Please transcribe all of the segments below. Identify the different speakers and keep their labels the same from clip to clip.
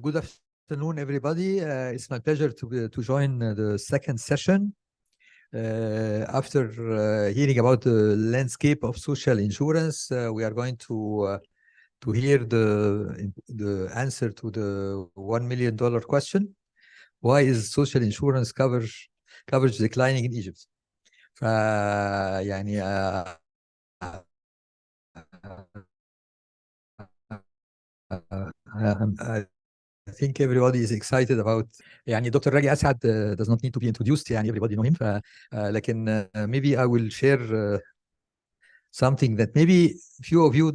Speaker 1: Good afternoon, everybody. It's my pleasure to join the second session. After hearing about the landscape of social insurance, we are going to hear the answer to the $1 million question: why is social insurance coverage declining in Egypt? يعني I think everybody is excited about يعني Dr. Ragi Asad does not need to be introduced, يعني everybody know him. لكن maybe I will share something that maybe few of you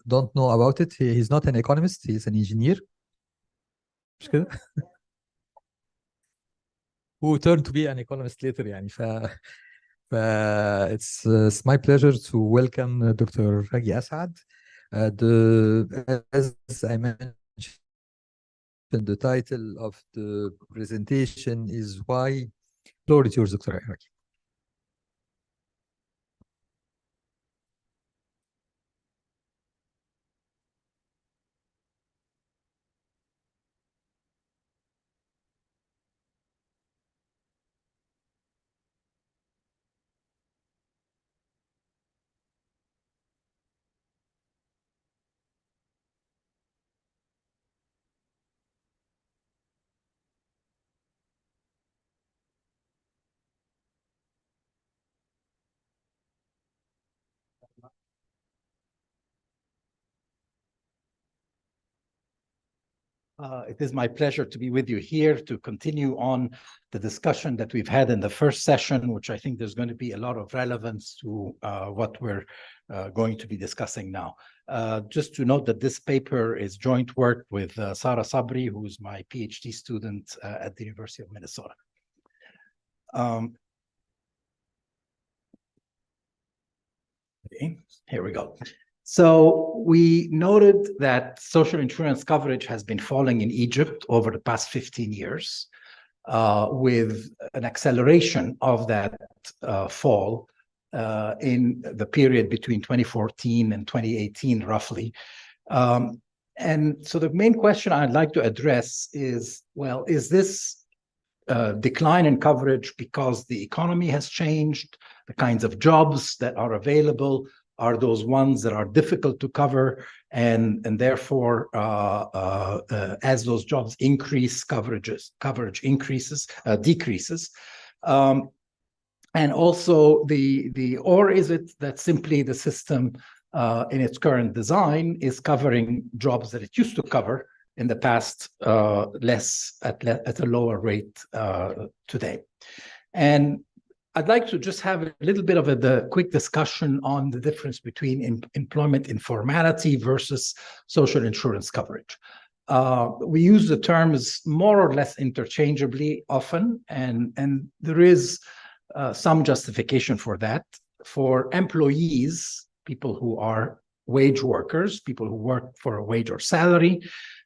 Speaker 1: don't know about it. He's not an economist, he's an engineer. مش كده؟ who turned to be an economist later يعني it's my pleasure to welcome Dr. Ragi Asad. As I mentioned, the title of the presentation is Why. Floor is yours, Dr. Ragi.
Speaker 2: It is my pleasure to be with you here to continue on the discussion that we've had in the first session, which I think there's going to be a lot of relevance to what we're going to be discussing now. Just to note that this paper is joint work with Sarah Sabri, who's my PhD student at the University of Minnesota. Okay, here we go. So we noted that social insurance coverage has been falling in Egypt over the past 15 years, with an acceleration of that fall in the period between 2014 and 2018, roughly. And so the main question I'd like to address is, well, is this decline in coverage because the economy has changed, the kinds of jobs that are available are those ones that are difficult to cover, and therefore, as those jobs increase, coverage decreases, and also or is it that simply the system in its current design is covering jobs that it used to cover in the past less at a lower rate today? And I'd like to just have a little bit of a quick discussion on the difference between employment informality versus social insurance coverage. We use the terms more or less interchangeably often, and there is some justification for that. For employees, people who are wage workers, people who work for a wage or salary,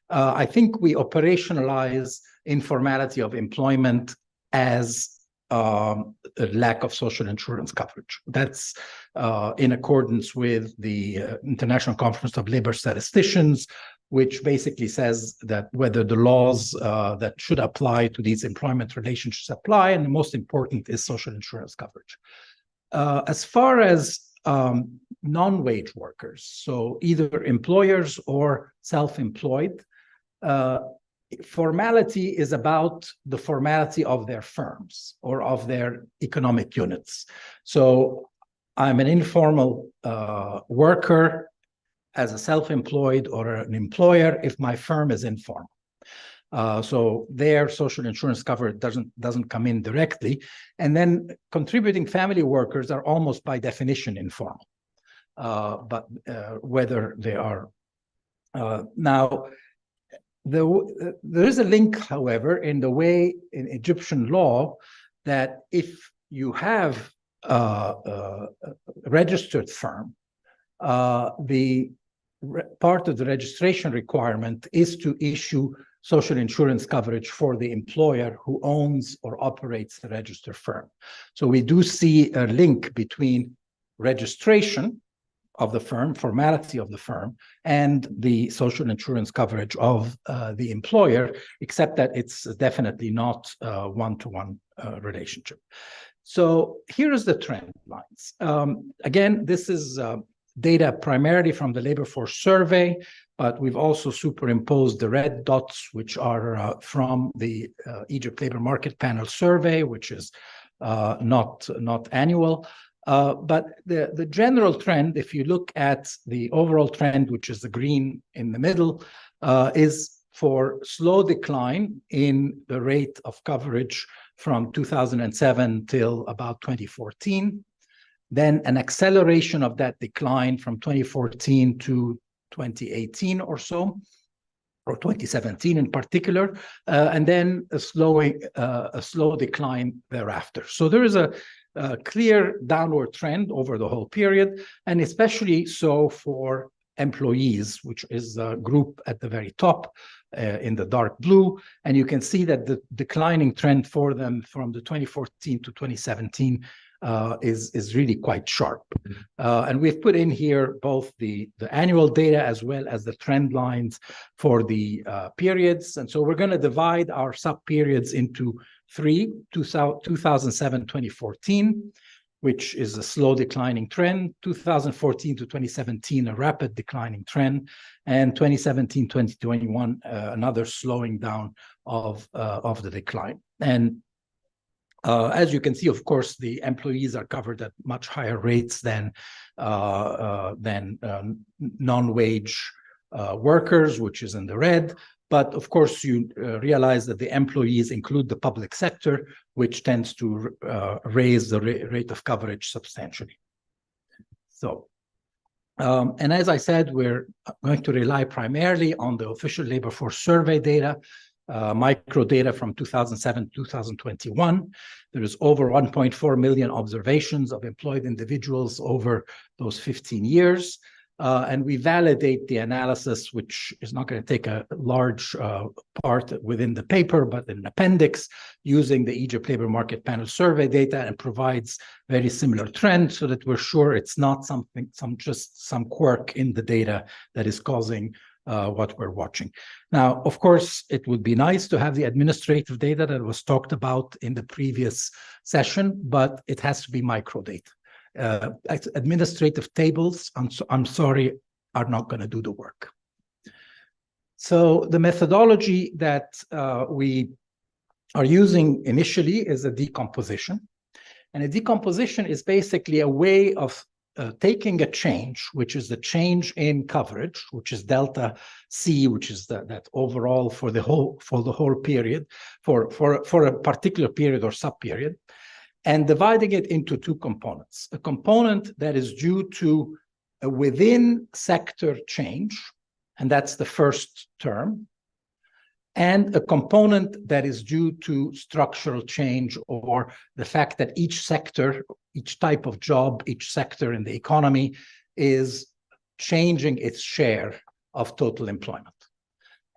Speaker 2: I think we operationalize informality of employment as a lack of social insurance coverage. That's in accordance with the International Conference of Labor Statisticians, which basically says that whether the laws that should apply to these employment relationships apply, and the most important is social insurance coverage. As far as non-wage workers, so either employers or self-employed, formality is about the formality of their firms or of their economic units. So I'm an informal worker as a self-employed or an employer if my firm is informal. So their social insurance coverage doesn't come in directly. And then contributing family workers are almost by definition informal. But whether they are now, there is a link, however, in the way in Egyptian law that if you have a registered firm, the part of the registration requirement is to issue social insurance coverage for the employer who owns or operates the registered firm. So we do see a link between registration of the firm, formality of the firm, and the social insurance coverage of the employer, except that it's definitely not a one-to-one relationship. So here is the trend lines. Again, this is data primarily from the labor force survey, but we've also superimposed the red dots, which are from the Egypt Labor Market Panel survey, which is not annual. But the general trend, if you look at the overall trend, which is the green in the middle, is for slow decline in the rate of coverage from 2007 till about 2014, then an acceleration of that decline from 2014 to 2018 or so, or 2017 in particular, and then a slow decline thereafter. So there is a clear downward trend over the whole period, and especially so for employees, which is the group at the very top in the dark blue. And you can see that the declining trend for them from the 2014 to 2017 is really quite sharp. And we've put in here both the annual data as well as the trend lines for the periods. And so we're going to divide our sub-periods into three: 2007-2014, which is a slow declining trend; 2014 to 2017, a rapid declining trend; and 2017-2021, another slowing down of the decline. And as you can see, of course, the employees are covered at much higher rates than non-wage workers, which is in the red. But of course, you realize that the employees include the public sector, which tends to raise the rate of coverage substantially. So, and as I said, we're going to rely primarily on the official labor force survey data, micro data from 2007 to 2021. There is over 1.4 million observations of employed individuals over those 15 years. And we validate the analysis, which is not going to take a large part within the paper, but an appendix, using the Egypt Labor Market Panel survey data, and provides very similar trends so that we're sure it's not just some quirk in the data that is causing what we're watching. Now, of course, it would be nice to have the administrative data that was talked about in the previous session, but it has to be micro data. Administrative tables, I'm sorry, are not going to do the work. So the methodology that we are using initially is a decomposition. And a decomposition is basically a way of taking a change, which is the change in coverage, which is delta C, which is that overall for the whole period, for a particular period or sub-period, and dividing it into two components: a component that is due to a within sector change, and that's the first term, and a component that is due to structural change, or the fact that each sector, each type of job, each sector in the economy is changing its share of total employment.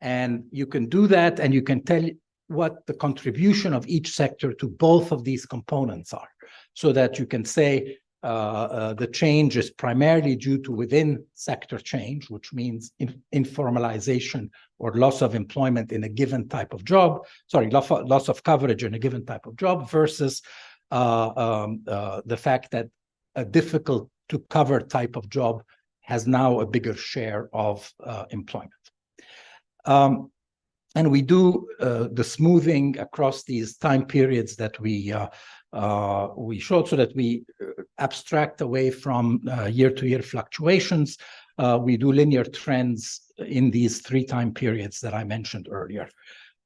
Speaker 2: And you can do that, and you can tell what the contribution of each sector to both of these components are, so that you can say the change is primarily due to within sector change, which means informalization or loss of employment in a given type of job, loss of coverage in a given type of job, versus the fact that a difficult to cover type of job has now a bigger share of employment. And we do the smoothing across these time periods that we showed, so that we abstract away from year-to-year fluctuations. We do linear trends in these three time periods that I mentioned earlier.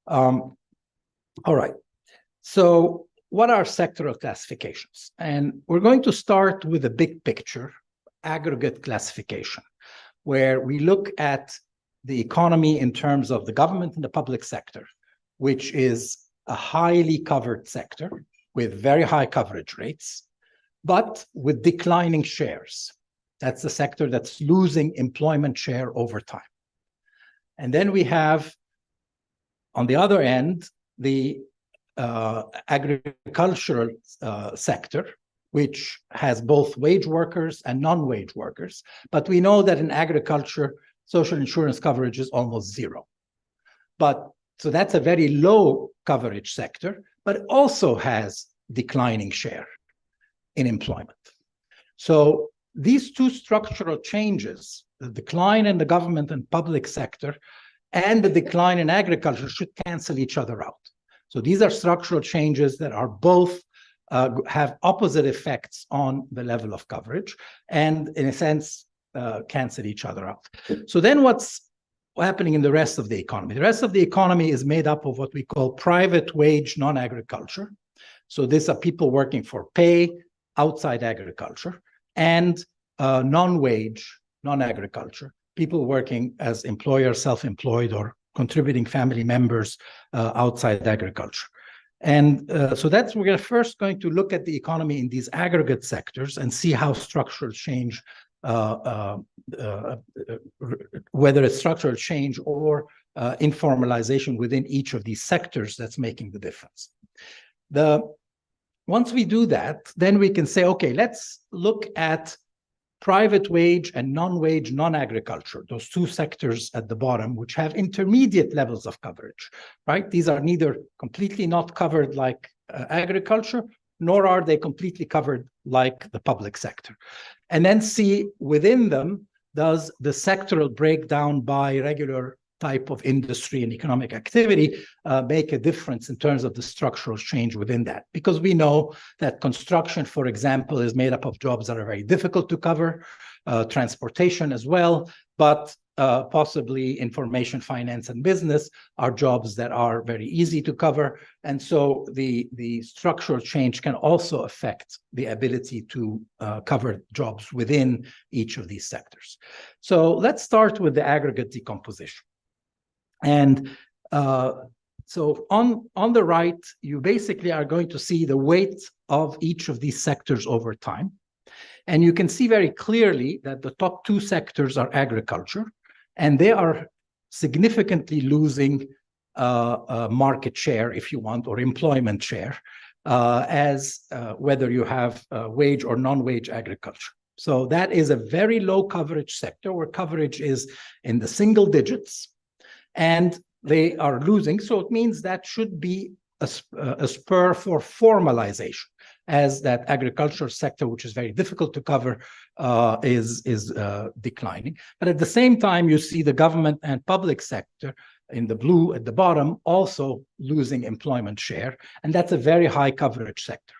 Speaker 2: All right. So what are sectoral classifications? And we're going to start with a big picture, aggregate classification, where we look at the economy in terms of the government and the public sector, which is a highly covered sector with very high coverage rates, but with declining shares. That's the sector that's losing employment share over time. And then we have, on the other end, the agricultural sector, which has both wage workers and non-wage workers. But we know that in agriculture, social insurance coverage is almost zero. So that's a very low coverage sector, but it also has declining share in employment. So these two structural changes, the decline in the government and public sector and the decline in agriculture, should cancel each other out. So these are structural changes that are both have opposite effects on the level of coverage and, in a sense, cancel each other out. So then what's happening in the rest of the economy? The rest of the economy is made up of what we call private wage non-agriculture. So these are people working for pay outside agriculture, and non-wage non-agriculture, people working as employers, self-employed, or contributing family members outside agriculture. And so we're first going to look at the economy in these aggregate sectors and see how structural change, whether it's structural change or informalization within each of these sectors that's making the difference. Once we do that, then we can say, okay, let's look at private wage and non-wage non-agriculture, those two sectors at the bottom, which have intermediate levels of coverage, right? These are neither completely not covered like agriculture, nor are they completely covered like the public sector. And then see within them, does the sectoral breakdown by regular type of industry and economic activity make a difference in terms of the structural change within that? Because we know that construction, for example, is made up of jobs that are very difficult to cover, transportation as well, but possibly information, finance, and business are jobs that are very easy to cover. And so the structural change can also affect the ability to cover jobs within each of these sectors. So let's start with the aggregate decomposition. And so on the right, you basically are going to see the weight of each of these sectors over time. And you can see very clearly that the top two sectors are agriculture, and they are significantly losing market share, if you want, or employment share, as whether you have wage or non-wage agriculture. So that is a very low coverage sector where coverage is in the single digits, and they are losing. So it means that should be a spur for formalization, as that agricultural sector, which is very difficult to cover, is declining. But at the same time, you see the government and public sector in the blue at the bottom also losing employment share, and that's a very high coverage sector.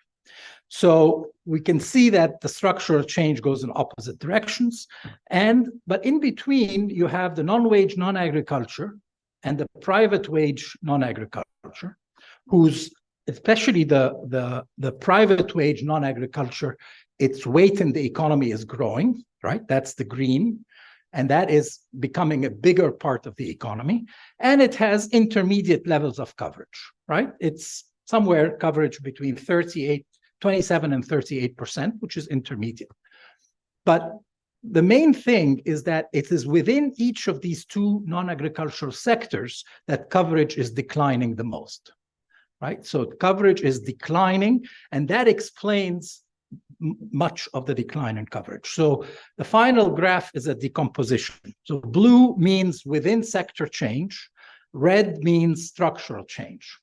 Speaker 2: So we can see that the structural change goes in opposite directions, but in between you have the non-wage non-agriculture and the private wage non-agriculture, whose especially the private wage non-agriculture, its weight in the economy is growing, right? That's the green, and that is becoming a bigger part of the economy, and it has intermediate levels of coverage, right? It's somewhere coverage between 27 and 38%, which is intermediate. But the main thing is that it is within each of these two non-agricultural sectors that coverage is declining the most, right? So coverage is declining, and that explains much of the decline in coverage. So the final graph is a decomposition. So blue means within sector change, red means structural change.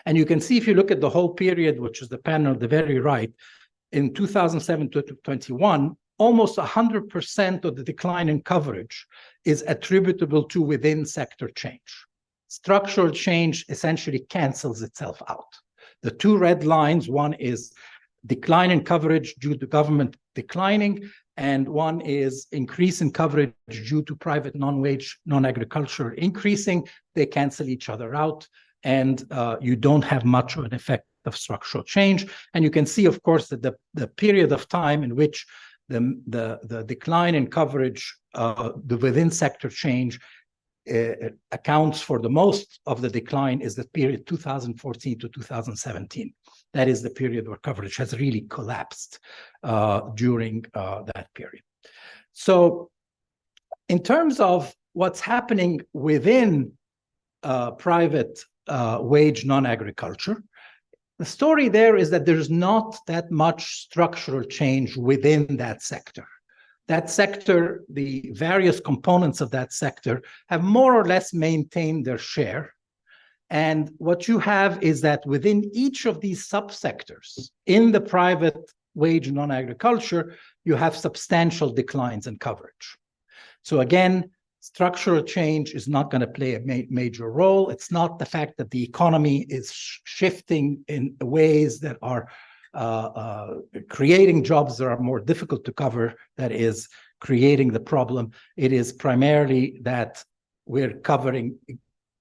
Speaker 2: And you can see if you look at the whole period, which is the panel on the very right, in 2007 to 2021, almost 100% of the decline in coverage is attributable to within sector change. Structural change essentially cancels itself out. The two red lines, one is decline in coverage due to government declining, and one is increase in coverage due to private non-wage, non-agriculture increasing. They cancel each other out, and you don't have much of an effect of structural change. And you can see, of course, that the period of time in which the decline in coverage, the within sector change, accounts for the most of the decline is the period 2014 to 2017. That is the period where coverage has really collapsed during that period. So in terms of what's happening within private wage non-agriculture, The story there is that there's not that much structural change within that sector. That sector, the various components of that sector have more or less maintained their share. And what you have is that within each of these subsectors in the private wage non-agriculture, you have substantial declines in coverage. So again, structural change is not going to play a major role. It's not the fact that the economy is shifting in ways that are creating jobs that are more difficult to cover that is creating the problem. It is primarily that we're covering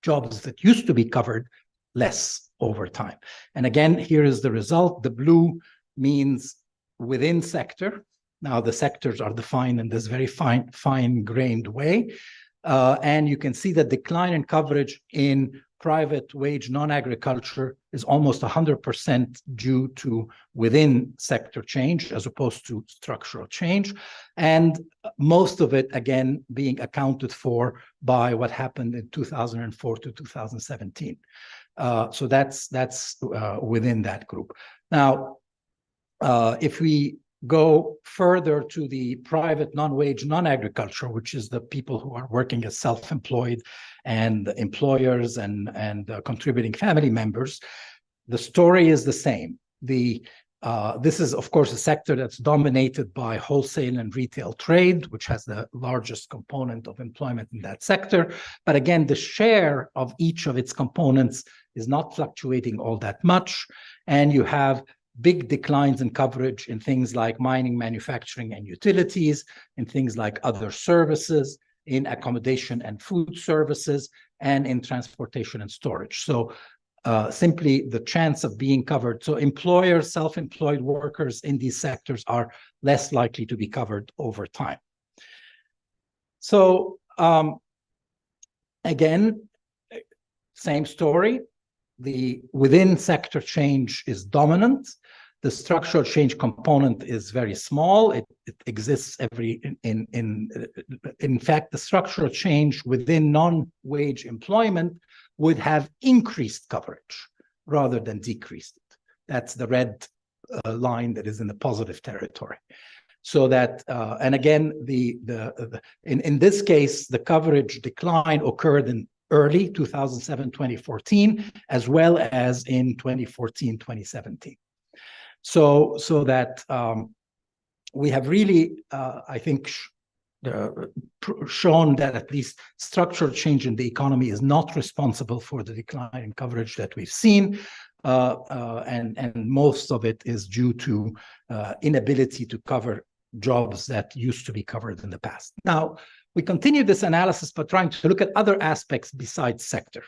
Speaker 2: jobs that used to be covered less over time. And again, here is the result. The blue means within sector. Now the sectors are defined in this very fine-grained way. And you can see the decline in coverage in private wage non-agriculture is almost 100% due to within sector change as opposed to structural change. And most of it, again, being accounted for by what happened in 2004 to 2017. So that's within that group. Now, if we go further to the private non-wage non-agriculture, which is the people who are working as self-employed and employers and contributing family members, the story is the same. This is, of course, a sector that's dominated by wholesale and retail trade, which has the largest component of employment in that sector. But again, the share of each of its components is not fluctuating all that much. And you have big declines in coverage in things like mining, manufacturing, and utilities, in things like other services, in accommodation and food services, and in transportation and storage. So simply the chance of being covered. So employers, self-employed workers in these sectors are less likely to be covered over time. So again, same story. The within sector change is dominant. The structural change component is very small. It exists in fact, the structural change within non-wage employment would have increased coverage rather than decreased it. That's the red line that is in the positive territory. So that, and again, in this case, the coverage decline occurred in early 2007-2014, as well as in 2014-2017. So that we have really, I think, shown that at least structural change in the economy is not responsible for the decline in coverage that we've seen, and most of it is due to inability to cover jobs that used to be covered in the past. Now, we continue this analysis by trying to look at other aspects besides sector.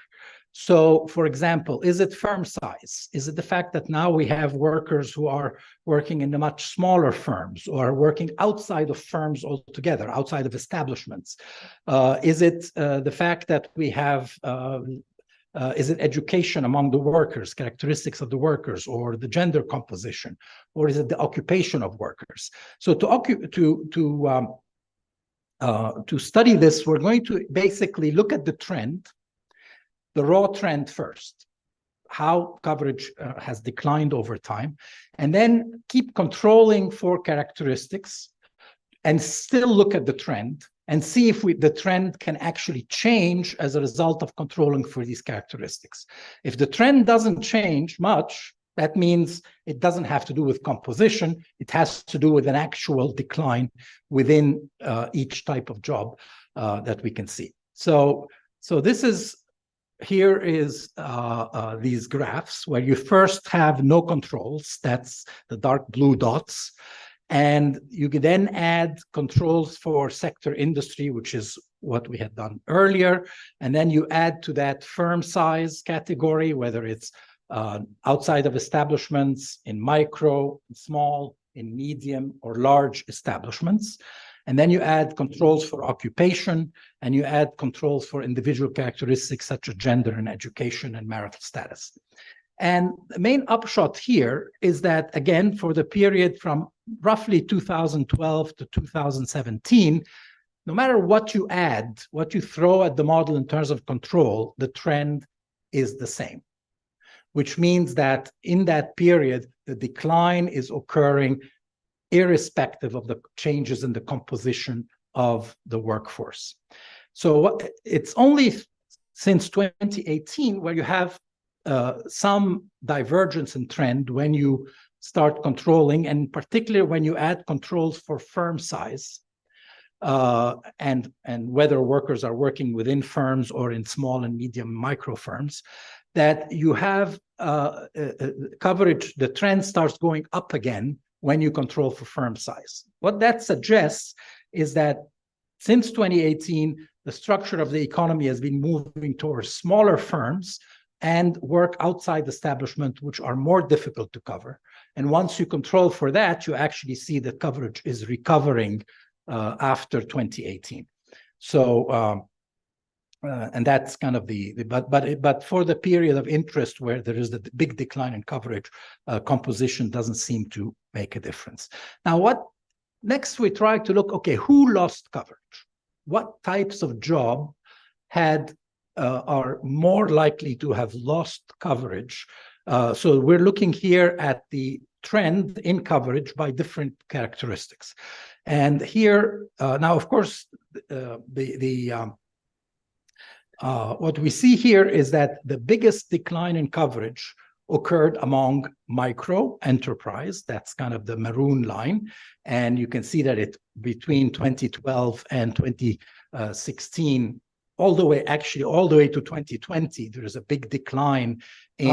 Speaker 2: So, for example, is it firm size? Is it the fact that now we have workers who are working in the much smaller firms or are working outside of firms altogether, outside of establishments? Is it the fact that we have, is it education among the workers, characteristics of the workers, or the gender composition, or is it the occupation of workers? So to study this, we're going to basically look at the trend, the raw trend first, how coverage has declined over time, and then keep controlling for characteristics and still look at the trend and see if the trend can actually change as a result of controlling for these characteristics. If the trend doesn't change much, that means it doesn't have to do with composition. It has to do with an actual decline within each type of job that we can see. So this is, here is these graphs where you first have no controls. That's the dark blue dots. And you can then add controls for sector industry, which is what we had done earlier. And then you add to that firm size category, whether it's outside of establishments, in micro, small, in medium, or large establishments. And then you add controls for occupation, and you add controls for individual characteristics such as gender and education and marital status. And the main upshot here is that, again, for the period from roughly 2012 to 2017, no matter what you add, what you throw at the model in terms of control, the trend is the same. which means that in that period, the decline is occurring irrespective of the changes in the composition of the workforce. So it's only since 2018 where you have some divergence in trend when you start controlling, and particularly when you add controls for firm size and whether workers are working within firms or in small and medium micro firms, that you have coverage, the trend starts going up again when you control for firm size. What that suggests is that since 2018, the structure of the economy has been moving towards smaller firms and work outside the establishment, which are more difficult to cover. And once you control for that, you actually see that coverage is recovering after 2018. So, and that's kind of but for the period of interest where there is the big decline in coverage, composition doesn't seem to make a difference. Now, next we try to look, okay, who lost coverage? What types of job are more likely to have lost coverage? So we're looking here at the trend in coverage by different characteristics. And here, now, of course, what we see here is that the biggest decline in coverage occurred among micro enterprise. That's kind of the maroon line. And you can see that between 2012 and 2016, all the way to 2020, there is a big decline in...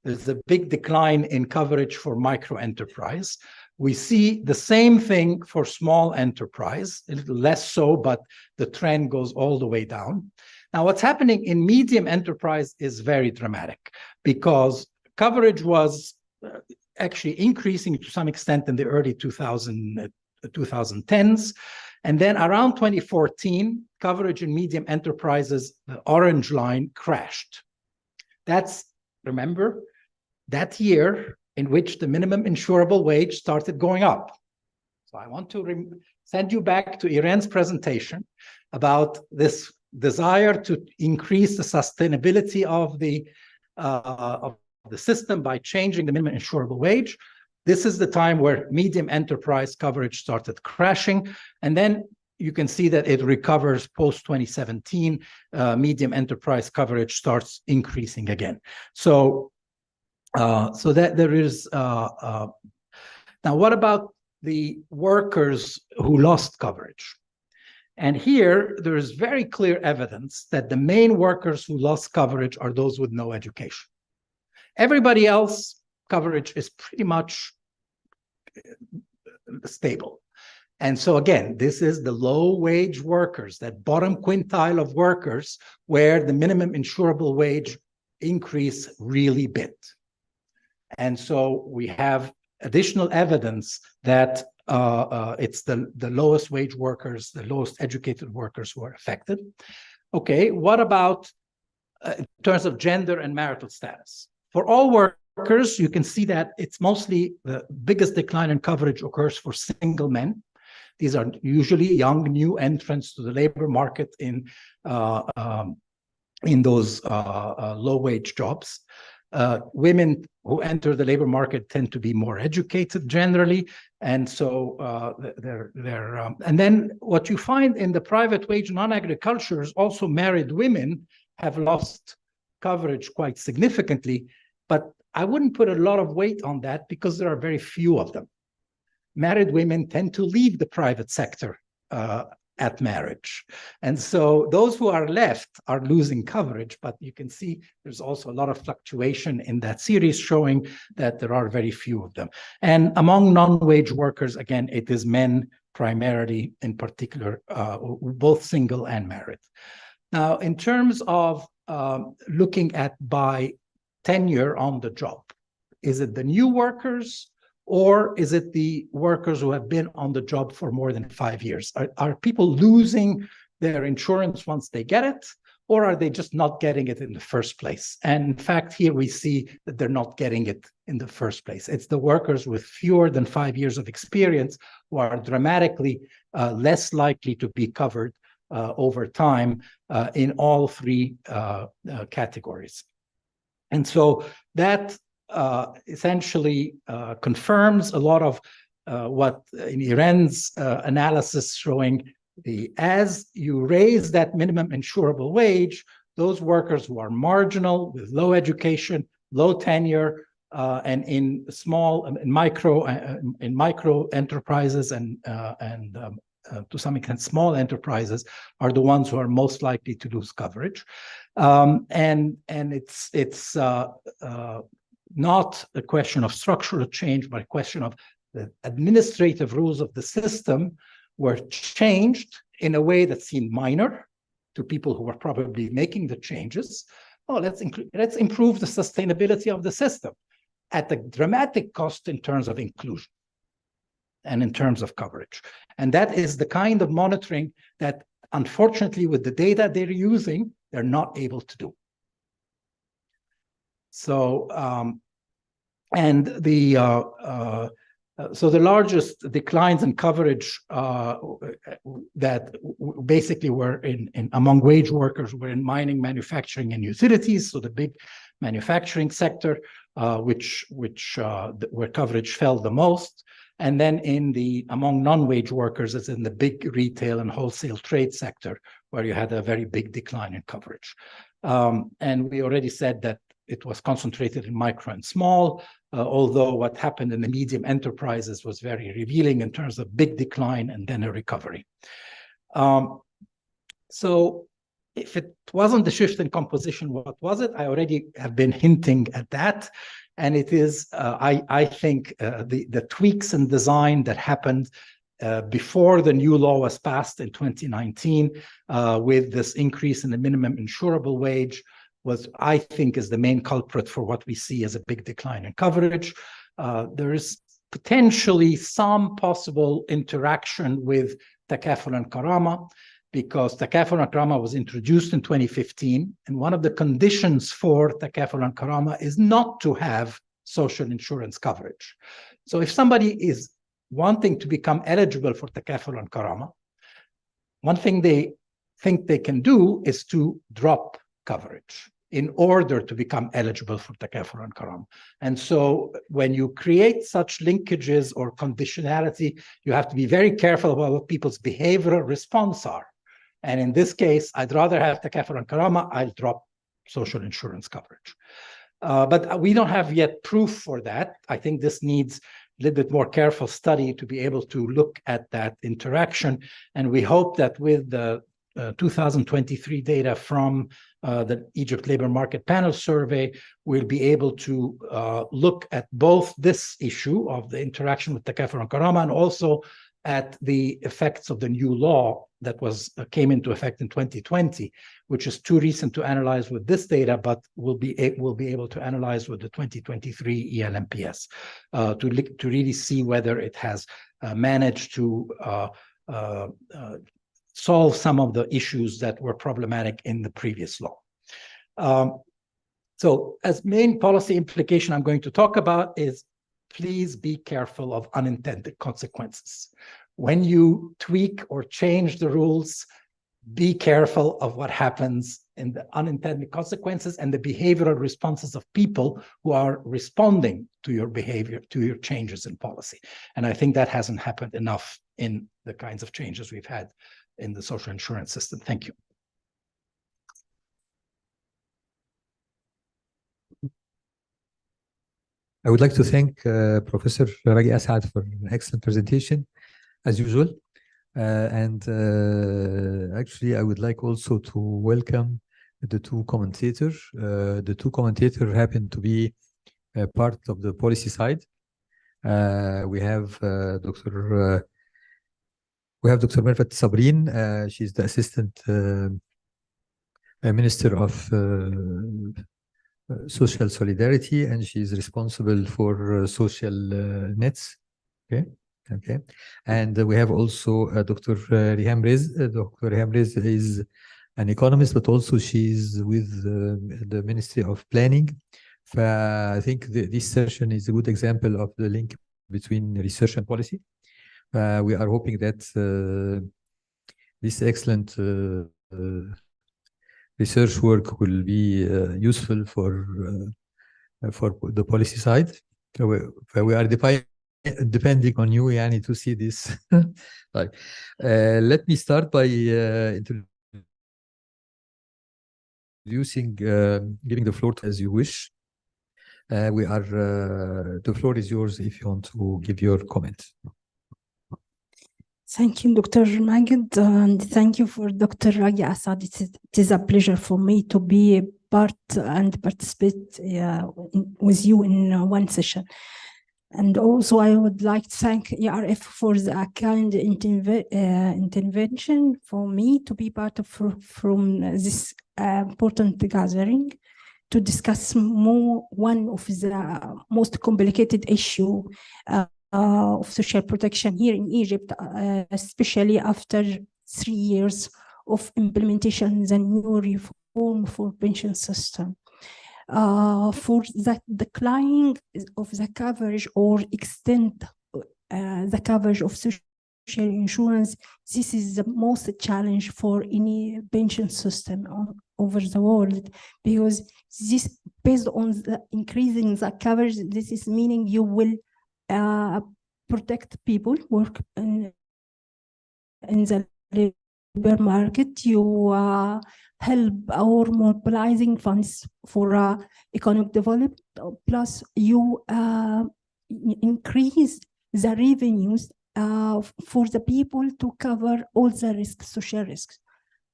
Speaker 2: there's a big decline in coverage for micro enterprise. We see the same thing for small enterprise, a little less so, but the trend goes all the way down. Now, what's happening in medium enterprise is very dramatic because coverage was actually increasing to some extent in the early 2010s. And then around 2014, coverage in medium enterprises, the orange line, crashed. That's, remember, that year in which the minimum insurable wage started going up. So I want to send you back to Iren's presentation about this desire to increase the sustainability of the system by changing the minimum insurable wage. This is the time where medium enterprise coverage started crashing. And then you can see that it recovers post-2017. Medium enterprise coverage starts increasing again. So that there is... now, what about the workers who lost coverage? And here, there is very clear evidence that the main workers who lost coverage are those with no education. Everybody else, coverage is pretty much stable. And so again, this is the low-wage workers, that bottom quintile of workers where the minimum insurable wage increase really bit. And so we have additional evidence that it's the lowest wage workers, the lowest educated workers who are affected. Okay, what about in terms of gender and marital status? For all workers, you can see that it's mostly the biggest decline in coverage occurs for single men. These are usually young, new entrants to the labor market in those low-wage jobs. Women who enter the labor market tend to be more educated generally, and so and then what you find in the private wage non-agriculture is also married women have lost coverage quite significantly, but I wouldn't put a lot of weight on that because there are very few of them. Married women tend to leave the private sector at marriage. And so those who are left are losing coverage, but you can see there's also a lot of fluctuation in that series showing that there are very few of them. And among non-wage workers, again, it is men primarily, in particular, both single and married. Now, in terms of looking at by tenure on the job, is it the new workers or is it the workers who have been on the job for more than 5 years? Are people losing their insurance once they get it, or are they just not getting it in the first place? And in fact, here we see that they're not getting it in the first place. It's the workers with fewer than 5 years of experience who are dramatically less likely to be covered over time in all three categories. And so that essentially confirms a lot of what in Iren's analysis showing as you raise that minimum insurable wage, those workers who are marginal with low education, low tenure, and in small and micro enterprises and to some extent small enterprises are the ones who are most likely to lose coverage. And it's not a question of structural change, but a question of the administrative rules of the system were changed in a way that seemed minor to people who were probably making the changes. Oh, let's improve the sustainability of the system at a dramatic cost in terms of inclusion and in terms of coverage. And that is the kind of monitoring that, unfortunately, with the data they're using, they're not able to do. So, so the largest declines in coverage that basically were among wage workers were in mining, manufacturing, and utilities. So the big manufacturing sector, where coverage fell the most, and then among non-wage workers, it's in the big retail and wholesale trade sector where you had a very big decline in coverage. And we already said that it was concentrated in micro and small, although what happened in the medium enterprises was very revealing in terms of big decline and then a recovery. So if it wasn't the shift in composition, what was it? I already have been hinting at that. And it is, I think, the tweaks in design that happened before the new law was passed in 2019 with this increase in the minimum insurable wage I think, is the main culprit for what we see as a big decline in coverage. There is potentially some possible interaction with Takaful and Karama, because Takaful and Karama was introduced in 2015, and one of the conditions for Takaful and Karama is not to have social insurance coverage. So if somebody is wanting to become eligible for Takaful and Karama, one thing they think they can do is to drop coverage in order to become eligible for Takaful and Karama. And so when you create such linkages or conditionality, you have to be very careful about what people's behavioral response are. And in this case, I'd rather have Takaful and Karama, I'll drop social insurance coverage. But we don't have yet proof for that. I think this needs a little bit more careful study to be able to look at that interaction. And we hope that with the 2023 data from the Egypt Labor Market Panel Survey, we'll be able to look at both this issue of the interaction with Takaful and Karama and also at the effects of the new law that came into effect in 2020, which is too recent to analyze with this data, but we'll be able to analyze with the 2023 ELMPS to really see whether it has managed to solve some of the issues that were problematic in the previous law. So as main policy implication I'm going to talk about is, please be careful of unintended consequences. When you tweak or change the rules, be careful of what happens in the unintended consequences and the behavioral responses of people who are responding to your behavior, to your changes in policy. And I think that hasn't happened enough in the kinds of changes we've had in the social insurance system. Thank you.
Speaker 1: I would like to thank Professor Ragi Asad for an excellent presentation, as usual. Actually, I would like also to welcome the two commentators. The two commentators happen to be part of the policy side. We have Dr. Merfat Sabrin. She's the Assistant Minister of Social Solidarity, and she's responsible for social nets. Okay. And we have also Dr. Riham Riz. Dr. Riham Riz is an economist, but also she's with the Ministry of Planning. I think this session is a good example of the link between research and policy. We are hoping that this excellent research work will be useful for the policy side. We are depending on you, Yani, to see this. Right. Let me start by introducing, giving the floor to as you wish. The floor is yours if you want to give your comment.
Speaker 3: Thank you, Dr. Magid, and thank you for Dr. Ragi Assad. It is a pleasure for me to be a part and participate with you in one session. And also, I would like to thank ERF for the kind intervention for me to be part of from this important gathering to discuss one of the most complicated issue of social protection here in Egypt, especially after 3 years of implementation of the new reform for pension system. For the decline of the coverage or extend the coverage of social insurance, this is the most challenge for any pension system over the world, because this, based on the increasing the coverage, this is meaning you will protect people work in the labor market, you help our mobilizing funds for economic development, plus you increase the revenues for the people to cover all the risks, social risks.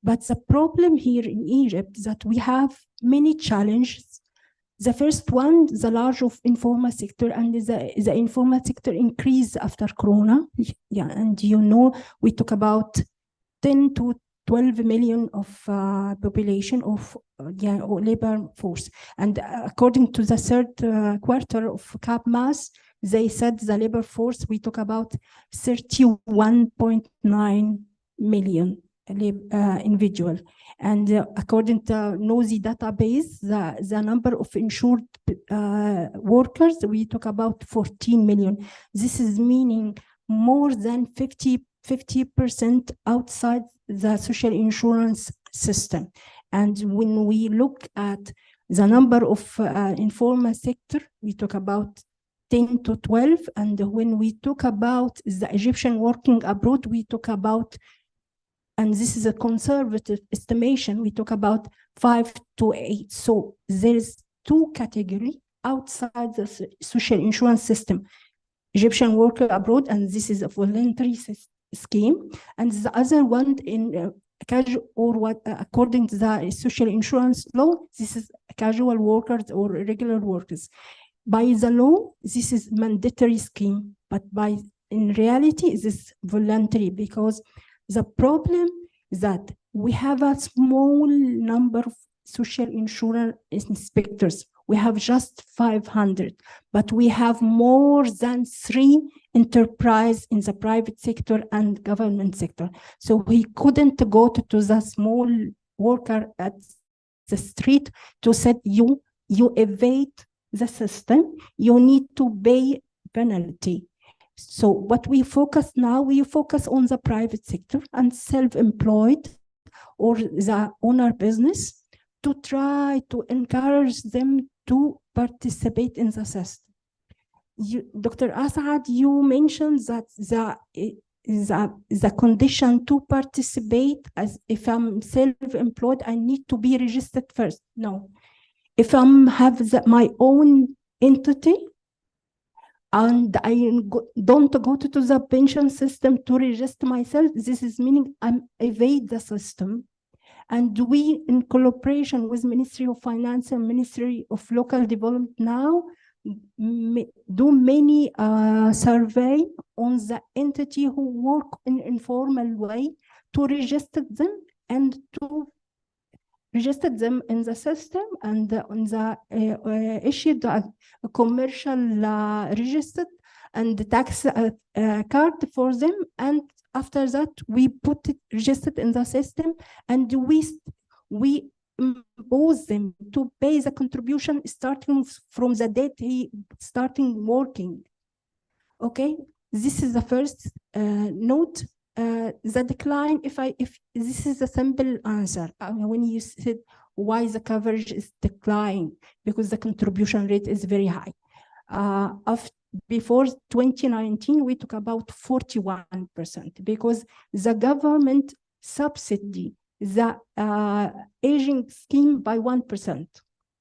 Speaker 3: But the problem here in Egypt is that we have many challenges. The first one, the large of informal sector, and the informal sector increased after Corona. Yeah, and you know, we talk about 10 to 12 million of population of labor force. And according to the third quarter of CAPMAS, they said the labor force, we talk about 31.9 million individual. And according to NOSI database, the number of insured workers, we talk about 14 million. This is meaning more than 50% outside the social insurance system. And when we look at the number of informal sector, we talk about 10 to 12. And when we talk about the Egyptian working abroad, we talk about, and this is a conservative estimation, we talk about 5 to 8. So there's two categories outside the social insurance system. Egyptian worker abroad, and this is a voluntary scheme. And the other one in casual, or what according to the social insurance law, this is casual workers or regular workers. By the law, this is mandatory scheme, but in reality, this is voluntary, because the problem is that we have a small number of social insurance inspectors. We have just 500, but we have more than 3 enterprises in the private sector and government sector. So we couldn't go to the small worker at the street to say, you evade the system, you need to pay penalty. So what we focus now, we focus on the private sector and self-employed or the owner business to try to encourage them to participate in the system. Dr. Assad, you mentioned that the condition to participate, as if I'm self-employed, I need to be registered first. No. If I have my own entity, and I don't go to the pension system to register myself, this is meaning I evade the system. And we, in collaboration with Ministry of Finance and Ministry of Local Development now, do many survey on the entity who work in informal way to register them and to register them in the system, and on the issued a commercial registered and the tax card for them. And after that, we put it registered in the system, and we impose them to pay the contribution starting from the date he starting working. Okay, this is the first note. the decline, if this is a simple answer, when you said why the coverage is declining, because the contribution rate is very high. Before 2019, we talk about 41% because the government subsidy the aging scheme by 1%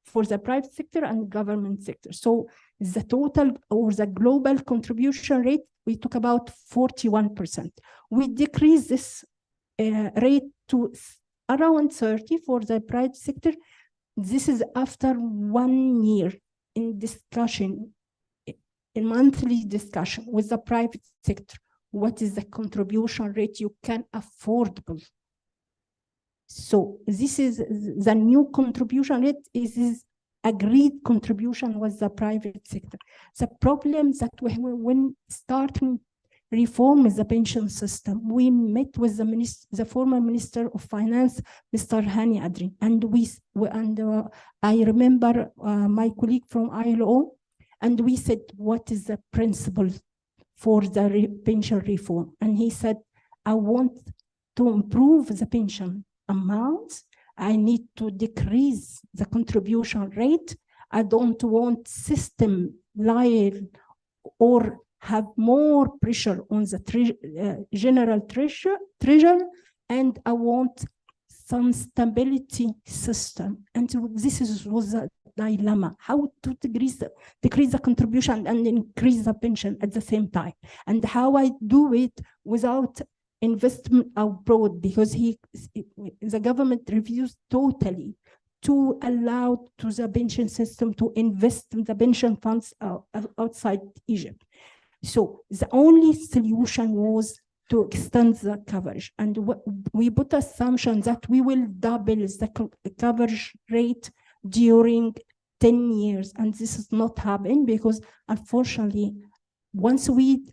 Speaker 3: for the private sector and government sector. So the total or the global contribution rate, we talk about 41%. We decrease this rate to around 30 for the private sector. This is after 1 year in discussion, in monthly discussion with the private sector. What is the contribution rate you can affordable? So this is the new contribution rate, is agreed contribution with the private sector. The problem that when starting reform the pension system, we met with the former Minister of Finance, Mr. Hani Adri, and I remember my colleague from ILO, and we said, what is the principle for the pension reform? And he said, I want to improve the pension amounts. I need to decrease the contribution rate. I don't want system liable or have more pressure on the general treasury, and I want some stability system. And this was a dilemma, how to decrease the contribution and increase the pension at the same time, and how I do it without investment abroad, because the government refused totally to allow to the pension system to invest in the pension funds outside Egypt. So the only solution was to extend the coverage, and we put assumption that we will double the coverage rate during 10 years, and this is not happening because unfortunately once we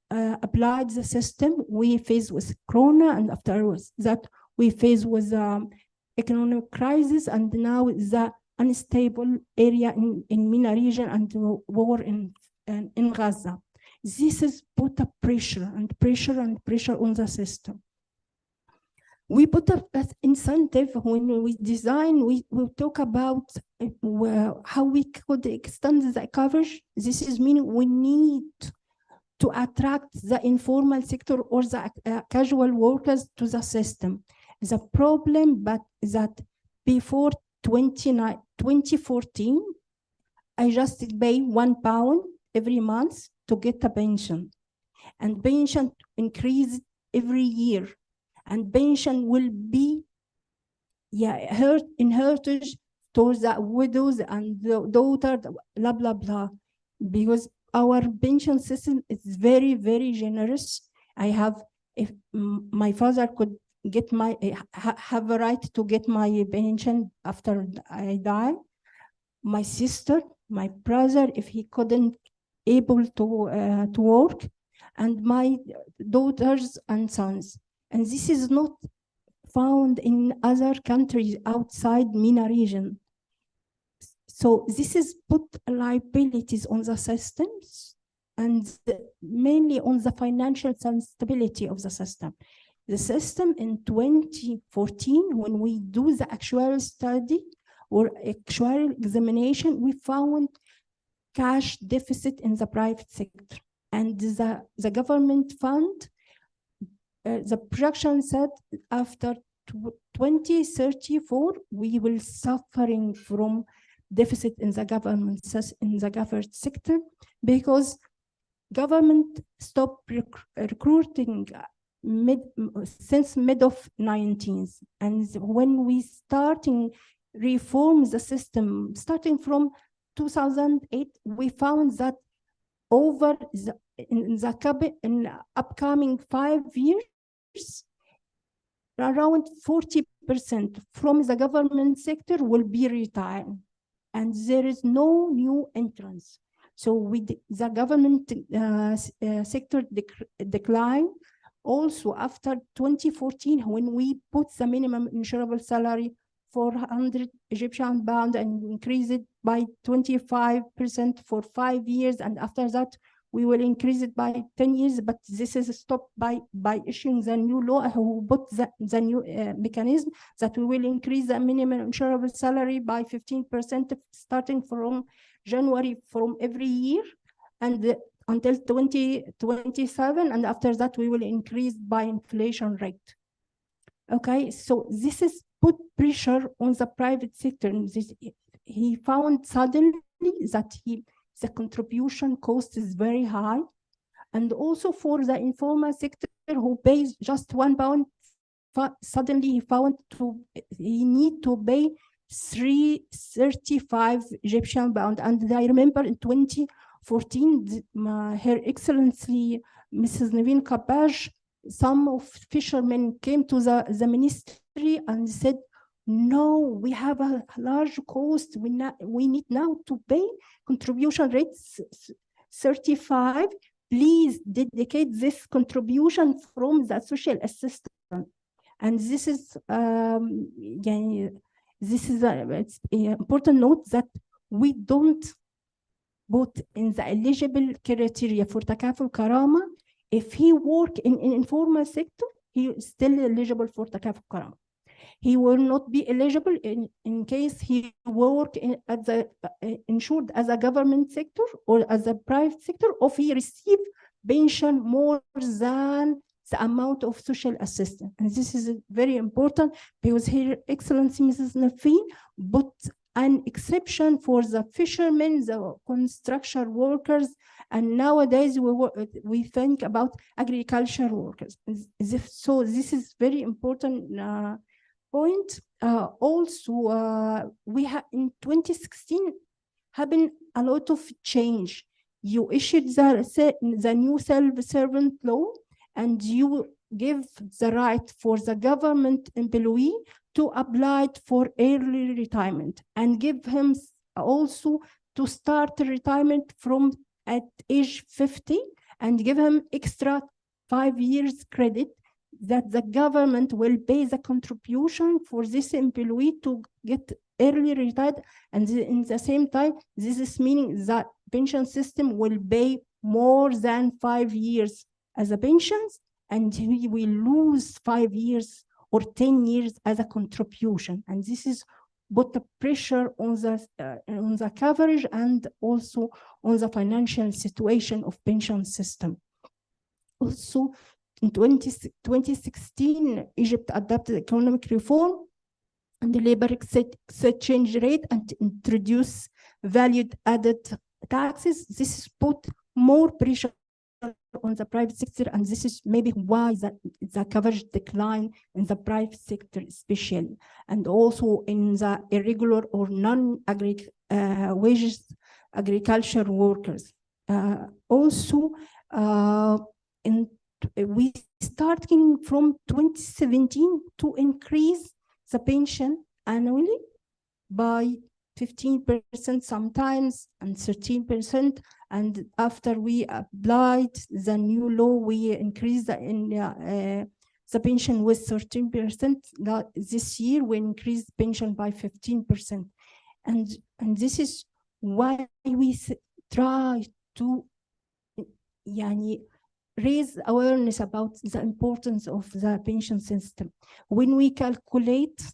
Speaker 3: applied the system, we faced with Corona, and afterwards that we faced with economic crisis, and now the unstable area in MENA region and war in Gaza. This is put a pressure and pressure and pressure on the system. We put up as incentive when we design, we talk about how we could extend the coverage. This is meaning we need to attract the informal sector or the casual workers to the system. The problem, but that before 2014, I just pay £1 every month to get a pension, and pension increased every year, and pension will be inherited to the widows and the daughter, blah blah blah, because our pension system is very, very generous. If my father could get have a right to get my pension after I die, my sister, my brother, if he couldn't able to work, and my daughters and sons. And this is not found in other countries outside MENA region. So this is put liabilities on the systems and mainly on the financial stability of the system. The system in 2014, when we do the actuarial study or actuarial examination, we found cash deficit in the private sector. And the government fund, the projection said after 2034, we will suffering from deficit in the government sector, because government stopped recruiting since mid of 19th. And when we starting reform the system, starting from 2008, we found that in the upcoming 5 years, around 40% from the government sector will be retired, and there is no new entrance. So the government sector decline. Also after 2014, when we put the minimum insurable salary 400 Egyptian pound and increase it by 25% for 5 years, and after that we will increase it by 10 years, but this is stopped by issuing the new law who put the new mechanism that we will increase the minimum insurable salary by 15% starting from January from every year and until 2027, and after that we will increase by inflation rate. Okay, so this is put pressure on the private sector. He found suddenly that the contribution cost is very high, and also for the informal sector who pays just £1, suddenly he found he need to pay 335 Egyptian pound. And I remember in 2014, Her Excellency Mrs. Naveen Kabbaj, some of fishermen came to the ministry and said, no, we have a large cost. We need now to pay contribution rates 35. Please dedicate this contribution from the social assistance. And this is it's an important note that we don't put in the eligible criteria for Takaful Karama. If he work in informal sector, he is still eligible for Takaful Karama. He will not be eligible in case he work at the insured as a government sector or as a private sector, or if he receive pension more than the amount of social assistance. And this is very important because Her Excellency Mrs. Naveen put an exception for the fishermen, the construction workers, and nowadays we think about agriculture workers. So this is very important point. Also, we have in 2016 happened a lot of change. You issued the new self-servant law, and you give the right for the government employee to apply for early retirement, and give him also to start retirement from at age 50, and give him extra 5 years credit that the government will pay the contribution for this employee to get early retired. And in the same time, this is meaning that pension system will pay more than 5 years as a pensions, and he will lose 5 years or 10 years as a contribution. And this is put the pressure on the coverage and also on the financial situation of pension system. Also, in 2016, Egypt adopted economic reform and the labor exchange rate and introduced valued added taxes. This put more pressure on the private sector, and this is maybe why the coverage decline in the private sector especially, and also in the irregular or non-wages agriculture workers. Also, we starting from 2017 to increase the pension annually by 15% sometimes and 13%. And after we applied the new law, we increased the pension with 13%. This year, we increased pension by 15%. And this is why we try to raise awareness about the importance of the pension system. When we calculate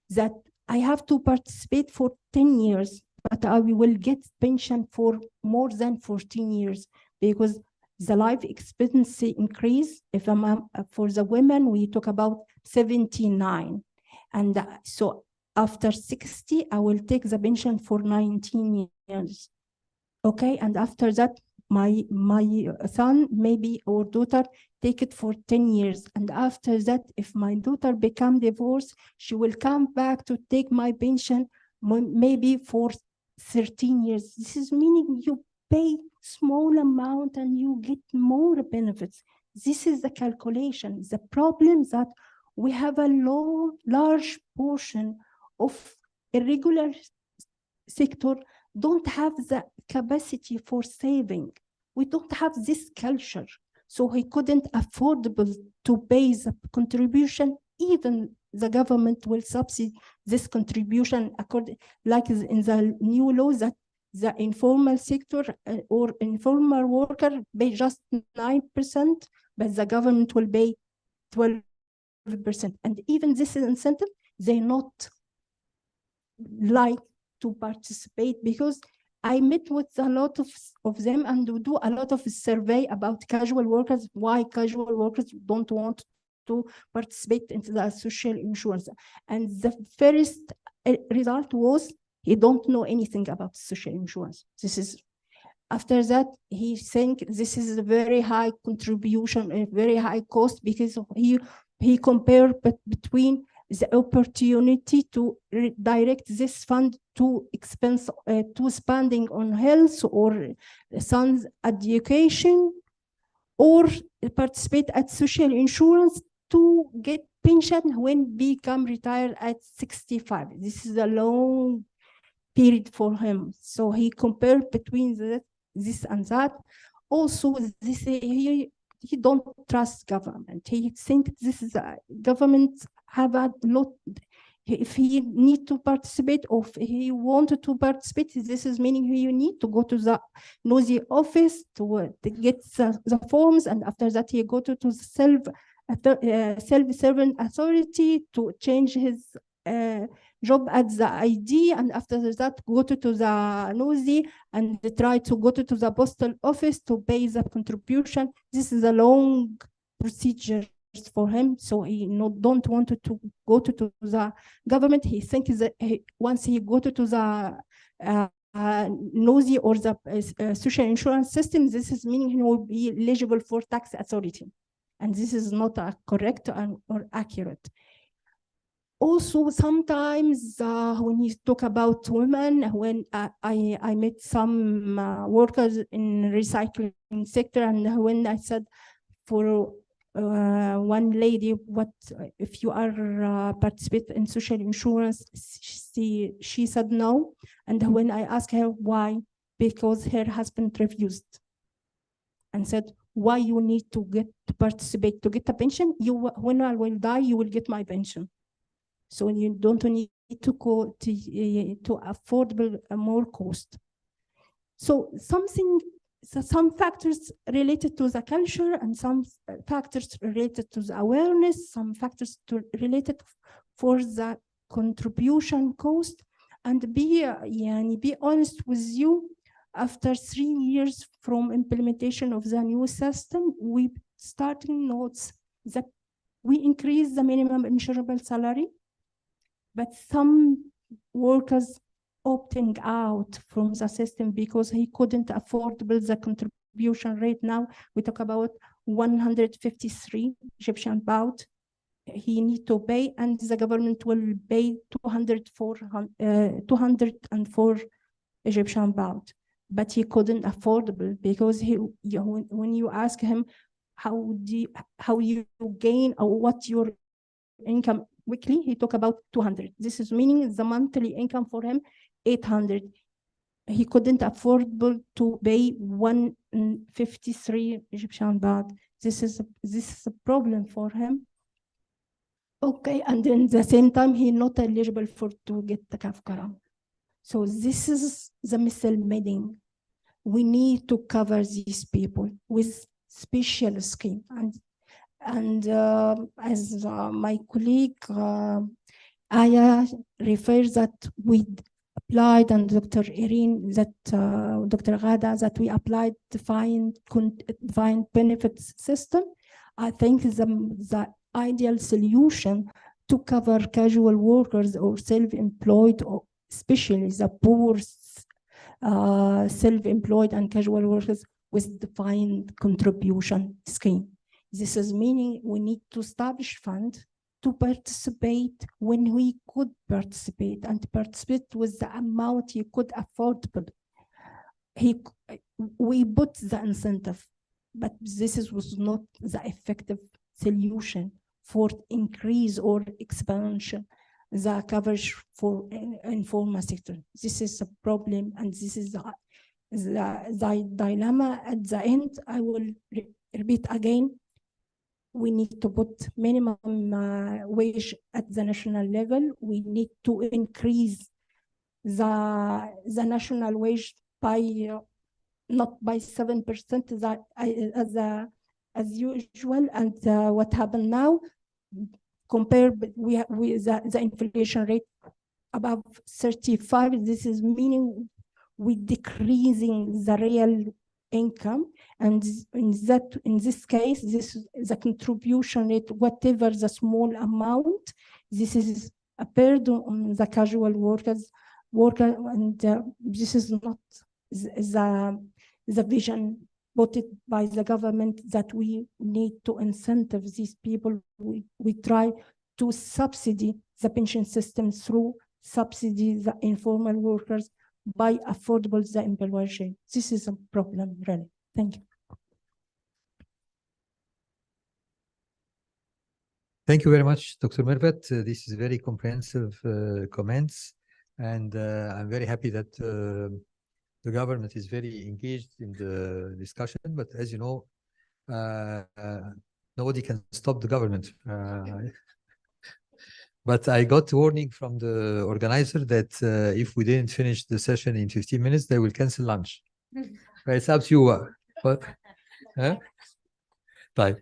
Speaker 3: that I have to participate for 10 years, but I will get pension for more than 14 years because the life expectancy increase. If I'm for the women, we talk about 79. And so after 60, I will take the pension for 19 years. Okay, and after that, my son, maybe, or daughter, take it for 10 years. And after that, if my daughter become divorced, she will come back to take my pension maybe for 13 years. This is meaning you pay small amount and you get more benefits. This is the calculation. The problem is that we have a large portion of irregular sector don't have the capacity for saving. We don't have this culture. So he couldn't affordable to pay the contribution. Even the government will subsidize this contribution according, like in the new law, that the informal sector or informal worker pay just 9%, but the government will pay 12%. And even this incentive, they not like to participate, because I met with a lot of them and do a lot of survey about casual workers, why casual workers don't want to participate into the social insurance. And the first result was he don't know anything about social insurance. This is, after that, he think this is a very high contribution, a very high cost, because he compared between the opportunity to direct this fund to expense, to spending on health or son's education, or participate at social insurance to get pension when become retired at 65. This is a long period for him. So he compared between this and that. Also, this he don't trust government. He thinks this is a government have a lot. If he need to participate, or if he wanted to participate, this is meaning he need to go to the NOSI office to get the forms, and after that he go to the self-servant authority to change his job at the ID, and after that go to the NOSI and try to go to the postal office to pay the contribution. This is a long procedure for him, so he don't want to go to the government. He thinks that once he go to the NOSI or the social insurance system, this is meaning he will be eligible for tax authority, and this is not correct or accurate. Also, sometimes when you talk about women, when I met some workers in recycling sector, and when I said for one lady, what if you are participate in social insurance, she said no. And when I asked her why, because her husband refused and said, why you need to participate to get a pension? When I will die, you will get my pension. So you don't need to go to affordable more cost. So some factors related to the culture, and some factors related to the awareness, some factors related for the contribution cost. And be honest with you, after 3 years from implementation of the new system, we starting notes that we increase the minimum insurable salary, but some workers opting out from the system because he couldn't afford the contribution rate. Now we talk about 153 Egyptian pound he need to pay, and the government will pay 204 Egyptian pound, but he couldn't affordable because when you ask him how you gain or what your income weekly, he talk about 200. This is meaning the monthly income for him 800. He couldn't afford to pay 153 Egyptian baht. This is a problem for him. Okay, and then the same time he not eligible to get the kafkaram. So this is the misleading. We need to cover these people with special scheme, and as my colleague Aya refers that we applied, and Dr. Irene, that Dr. Ghada, that we applied defined benefits system. I think the ideal solution to cover casual workers or self-employed, or especially the poor self-employed and casual workers, with defined contribution scheme. This is meaning we need to establish fund to participate when we could participate, and participate with the amount you could afford. We put the incentive, but this was not the effective solution for increase or expansion the coverage for informal sector. This is a problem, and this is the dilemma. At the end, I will repeat again. We need to put minimum wage at the national level. We need to increase the national wage by not by 7% as usual. And what happened now, compare with the inflation rate above 35, this is meaning we decreasing the real income. And in this case, this is the contribution rate, whatever the small amount, this is a burden on the casual worker, and this is not the vision put it by the government, that we need to incentive these people. We try to subsidy the pension system through subsidy the informal workers by affordable the employer share. This is a problem, really. Thank you.
Speaker 1: Thank you very much, Dr. Mirvet. This is very comprehensive comments, and I'm very happy that the government is very engaged in the discussion. But as you know, nobody can stop the government. But I got warning from the organizer that if we didn't finish the session in 15 minutes, they will cancel lunch. But it's up to you. But, right.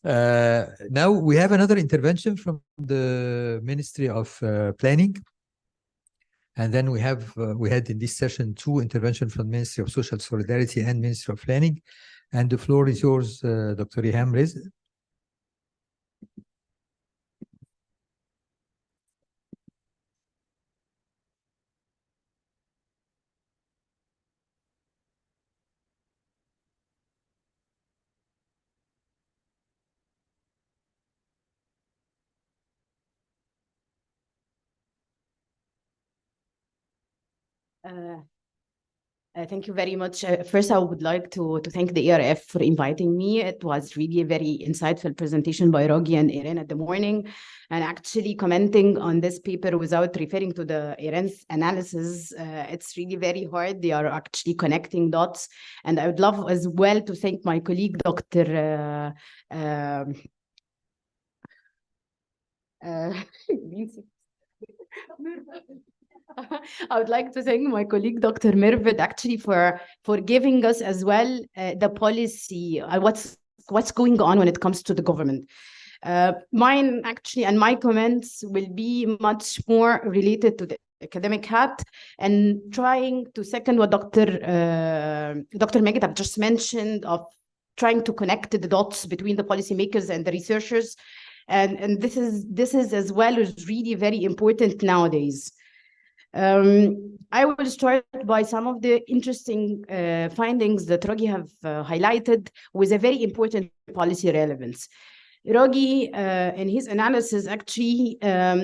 Speaker 1: Now we have another intervention from the Ministry of Planning. And then we had in this session 2 interventions from Ministry of Social Solidarity and Ministry of Planning. And the floor is yours, Dr. Iham Reza.
Speaker 4: Thank you very much. First, I would like to thank the ERF for inviting me. It was really a very insightful presentation by Rogi and Irene at the morning. And actually commenting on this paper without referring to the Irene's analysis, it's really very hard. They are actually connecting dots. And I would love as well to thank my colleague, Dr. I would like to thank my colleague, Dr. Mirvet, actually for giving us as well the policy, what's going on when it comes to the government. Mine actually, and my comments will be much more related to the academic hat and trying to second what Dr. Meghdad just mentioned of trying to connect the dots between the policymakers and the researchers. And this is as well is really very important nowadays. I will start by some of the interesting findings that Rogi have highlighted with a very important policy relevance. Rogi, in his analysis, actually,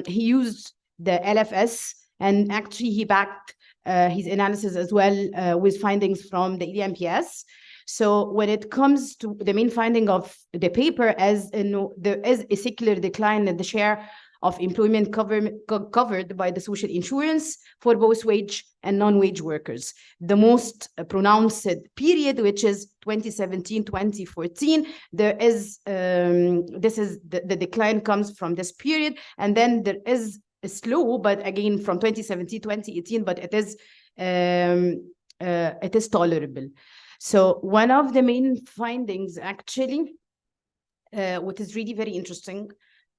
Speaker 4: he used the LFS, and actually he backed his analysis as well with findings from the EDMPS. So when it comes to the main finding of the paper, as there is a secular decline in the share of employment covered by the social insurance for both wage and non-wage workers. The most pronounced period, which is 2017-2014, there is the decline comes from this period, and then there is a slow, but again from 2017-2018, but it is tolerable. So one of the main findings actually, what is really very interesting,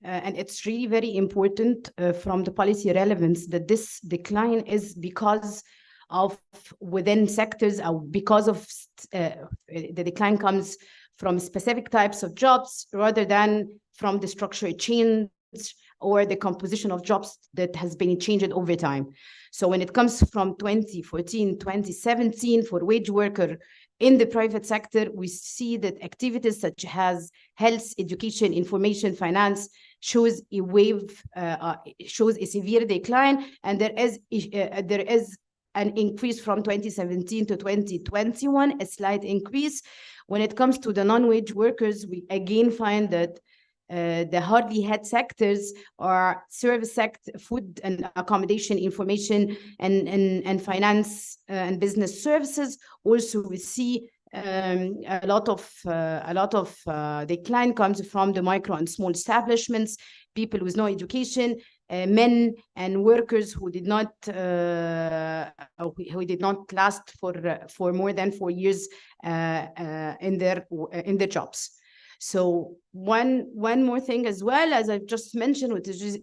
Speaker 4: and it's really very important from the policy relevance, that this decline is because of within sectors, or because of the decline comes from specific types of jobs rather than from the structural change or the composition of jobs that has been changed over time. So when it comes from 2014-2017 for wage worker in the private sector, we see that activities such as health, education, information, finance shows a wave, shows a severe decline, and there is an increase from 2017 to 2021, a slight increase. When it comes to the non-wage workers, we again find that the hardly hit sectors are service sector, food and accommodation, information, and finance and business services. Also, we see a lot of decline comes from the micro and small establishments, people with no education, men and workers who did not last for more than 4 years in their jobs. So one more thing as well, as I've just mentioned,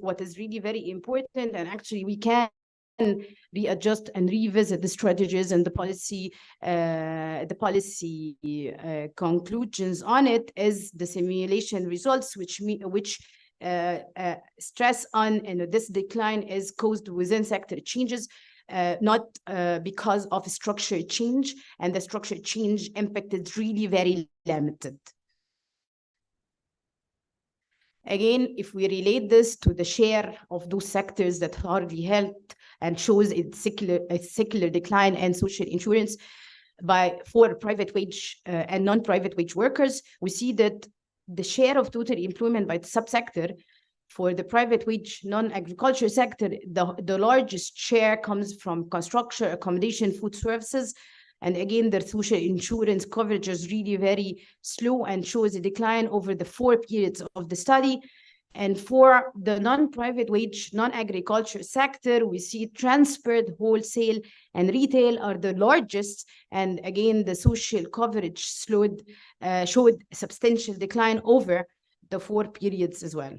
Speaker 4: what is really very important, and actually we can readjust and revisit the strategies and the policy conclusions on it, is the simulation results, which stress on this decline is caused within sector changes, not because of structure change, and the structure change impact is really very limited. Again, if we relate this to the share of those sectors that hardly helped and shows a secular decline in social insurance for private wage and non-private wage workers, we see that the share of total employment by the subsector for the private wage non-agriculture sector, the largest share comes from construction, accommodation, food services. And again, their social insurance coverage is really very slow and shows a decline over the 4 periods of the study. And for the non-private wage, non-agriculture sector, we see transport, wholesale, and retail are the largest. And again, the social coverage showed a substantial decline over the 4 periods as well.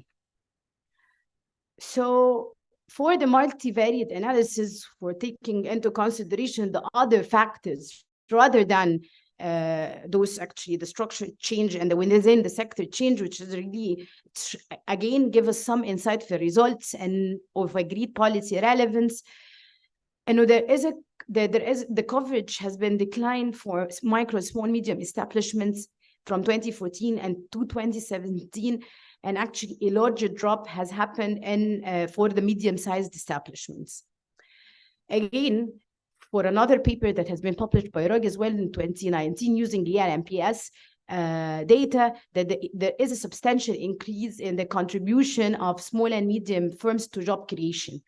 Speaker 4: So for the multivariate analysis, for taking into consideration the other factors rather than those actually the structure change and the within the sector change, which is really, again, give us some insightful results and of agreed policy relevance. And the coverage has been declined for micro, small, medium establishments from 2014 and to 2017. And actually, a larger drop has happened for the medium-sized establishments. Again, for another paper that has been published by Rog as well in 2019 using the RMPS data, that there is a substantial increase in the contribution of small and medium firms to job creation,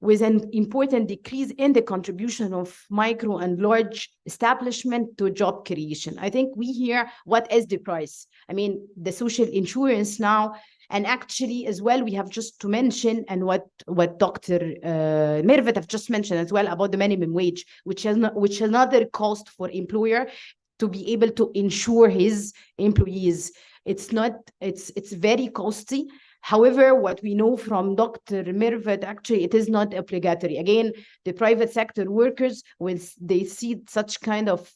Speaker 4: with an important decrease in the contribution of micro and large establishment to job creation. I think we hear what is the price. I mean, the social insurance now, and actually as well, we have just to mention, and what Dr. Mervet have just mentioned as well about the minimum wage, which is another cost for employer to be able to insure his employees. It's very costly. However, what we know from Dr. Mervet, actually, it is not obligatory. Again, the private sector workers, when they see such kind of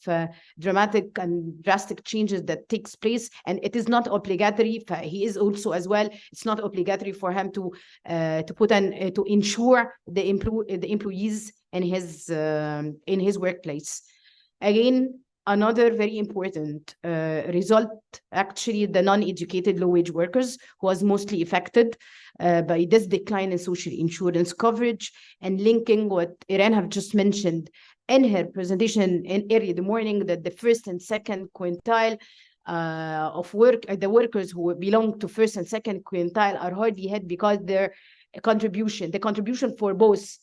Speaker 4: dramatic and drastic changes that takes place, and it is not obligatory. He is also as well. It's not obligatory for him to insure the employees in his workplace. Again, another very important result, actually, the non-educated low-wage workers, who was mostly affected by this decline in social insurance coverage, and linking what Irene have just mentioned in her presentation early the morning, that the first and second quintile of work, the workers who belong to first and second quintile are hardly hit because their the contribution for both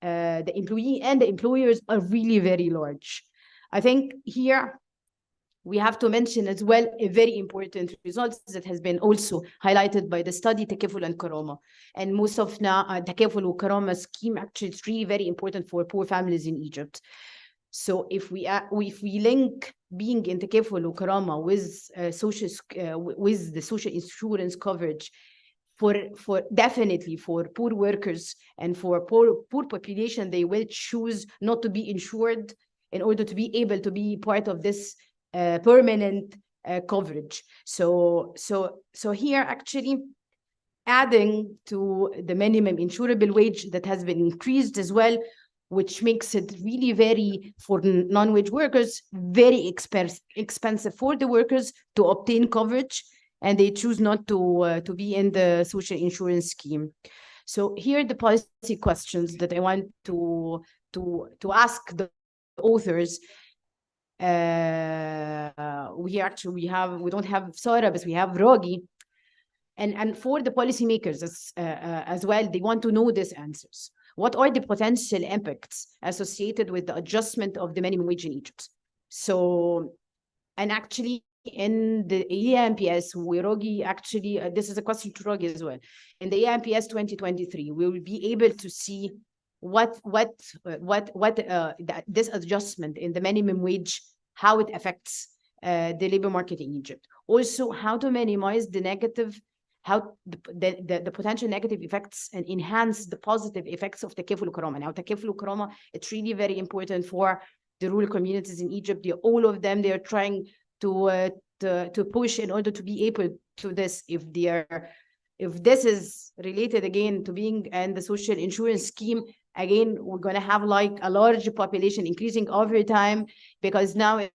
Speaker 4: the employee and the employers are really very large. I think here we have to mention as well a very important result that has been also highlighted by the study Takaful and Karama. And most of now Takaful and Karama scheme, actually, it's really very important for poor families in Egypt. So if we link being in Takaful and Karama with with the social insurance coverage, for definitely for poor workers and for poor population, they will choose not to be insured in order to be able to be part of this permanent coverage. So here, actually, adding to the minimum insurable wage that has been increased as well, which makes it really very, for non-wage workers, very expensive for the workers to obtain coverage, and they choose not to be in the social insurance scheme. So here are the policy questions that I want to ask the authors. We don't have Sarah, but we have Rogi, and for the policymakers as well, they want to know these answers. What are the potential impacts associated with the adjustment of the minimum wage in Egypt? So, and actually, in the EAMPS, Rogi actually, this is a question to Rogi as well. In the EAMPS 2023, we will be able to see this adjustment in the minimum wage, how it affects the labor market in Egypt. Also, how to minimize the negative, how the potential negative effects and enhance the positive effects of Takaful Karama. Now, Takaful Karama, it's really very important for the rural communities in Egypt. All of them, they're trying to push in order to be able to this. If this is related again to being in the social insurance scheme, again, we're going to have like a large population increasing over time, because now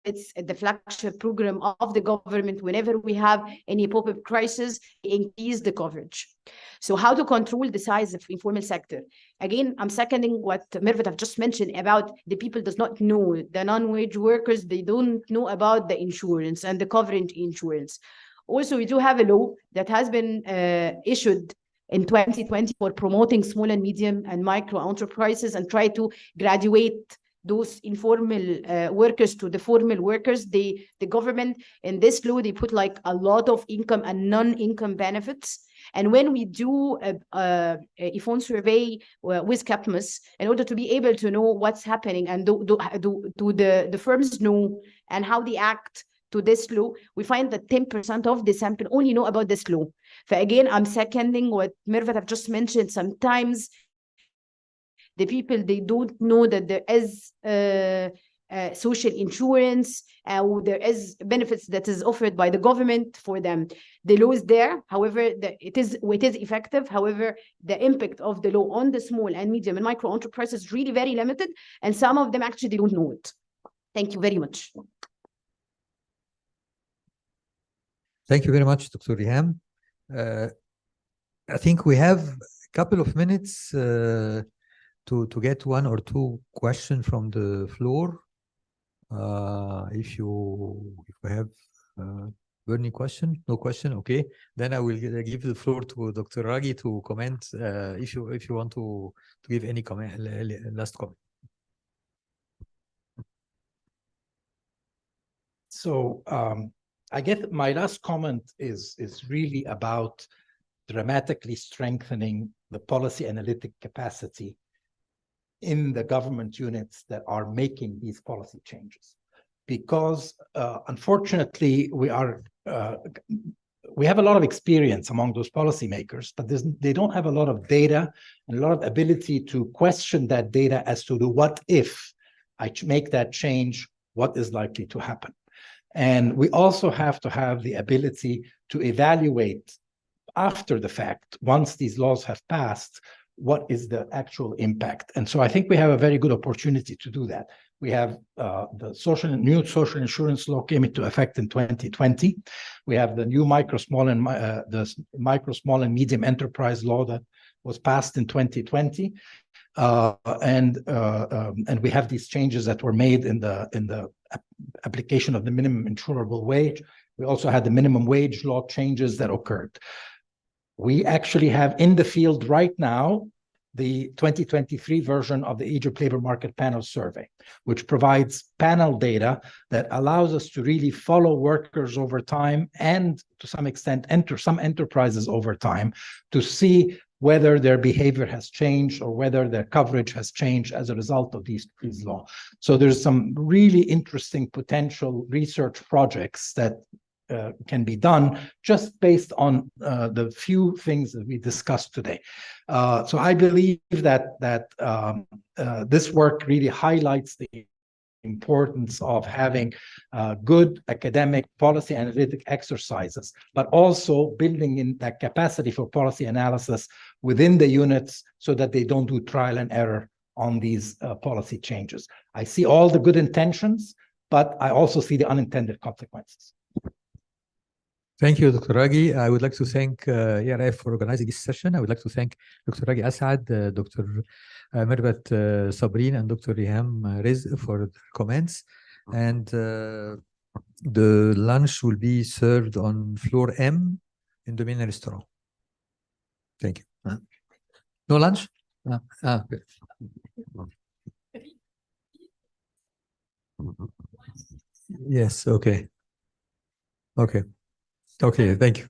Speaker 4: it's the flagship program of the government. Whenever we have any pop-up crisis, increase the coverage. So how to control the size of informal sector? Again, I'm seconding what Mervet have just mentioned about the people does not know, the non-wage workers, they don't know about the insurance and the coverage insurance. Also, we do have a law that has been issued in 2020 for promoting small and medium and micro enterprises and try to graduate those informal workers to the formal workers. The government in this law, they put like a lot of income and non-income benefits. And when we do a phone survey with Capmus, in order to be able to know what's happening and do the firms know and how they act to this law, we find that 10% of the sample only know about this law. So again, I'm seconding what Mervet have just mentioned. Sometimes the people, they don't know that there is social insurance, or there is benefits that is offered by the government for them. The law is there, however, it is effective. However, the impact of the law on the small and medium and micro enterprises is really very limited, and some of them actually don't know it. Thank you very much.
Speaker 1: Thank you very much, Dr. Riham. I think we have a couple of minutes to get one or two questions from the floor. If you have burning question, no question, okay. Then I will give the floor to Dr. Ragi to comment if you want to give any comment, last comment.
Speaker 2: So I guess my last comment is really about dramatically strengthening the policy analytic capacity in the government units that are making these policy changes. Because unfortunately, we have a lot of experience among those policymakers, but they don't have a lot of data and a lot of ability to question that data as to the what if I make that change, what is likely to happen. And we also have to have the ability to evaluate after the fact, once these laws have passed, what is the actual impact. And so I think we have a very good opportunity to do that. We have the new social insurance law came into effect in 2020. We have the new micro, small, and medium enterprise law that was passed in 2020. And we have these changes that were made in the application of the minimum insurable wage. We also had the minimum wage law changes that occurred. We actually have in the field right now the 2023 version of the Egypt Labor Market Panel Survey, which provides panel data that allows us to really follow workers over time and to some extent enter some enterprises over time to see whether their behavior has changed or whether their coverage has changed as a result of these laws. So there's some really interesting potential research projects that can be done just based on the few things that we discussed today. So I believe that this work really highlights the importance of having good academic policy analytic exercises, but also building in that capacity for policy analysis within the units so that they don't do trial and error on these policy changes. I see all the good intentions, but I also see the unintended consequences.
Speaker 1: Thank you, Dr. Ragi. I would like to thank ERF for organizing this session. I would like to thank Dr. Ragi Asad, Dr. Mervet Sabrin, and Dr. Riham Rizq for their comments. And the lunch will be served on floor M in the MENA restaurant. Thank you. No lunch? Okay. Yes, okay. Okay. Okay, thank you.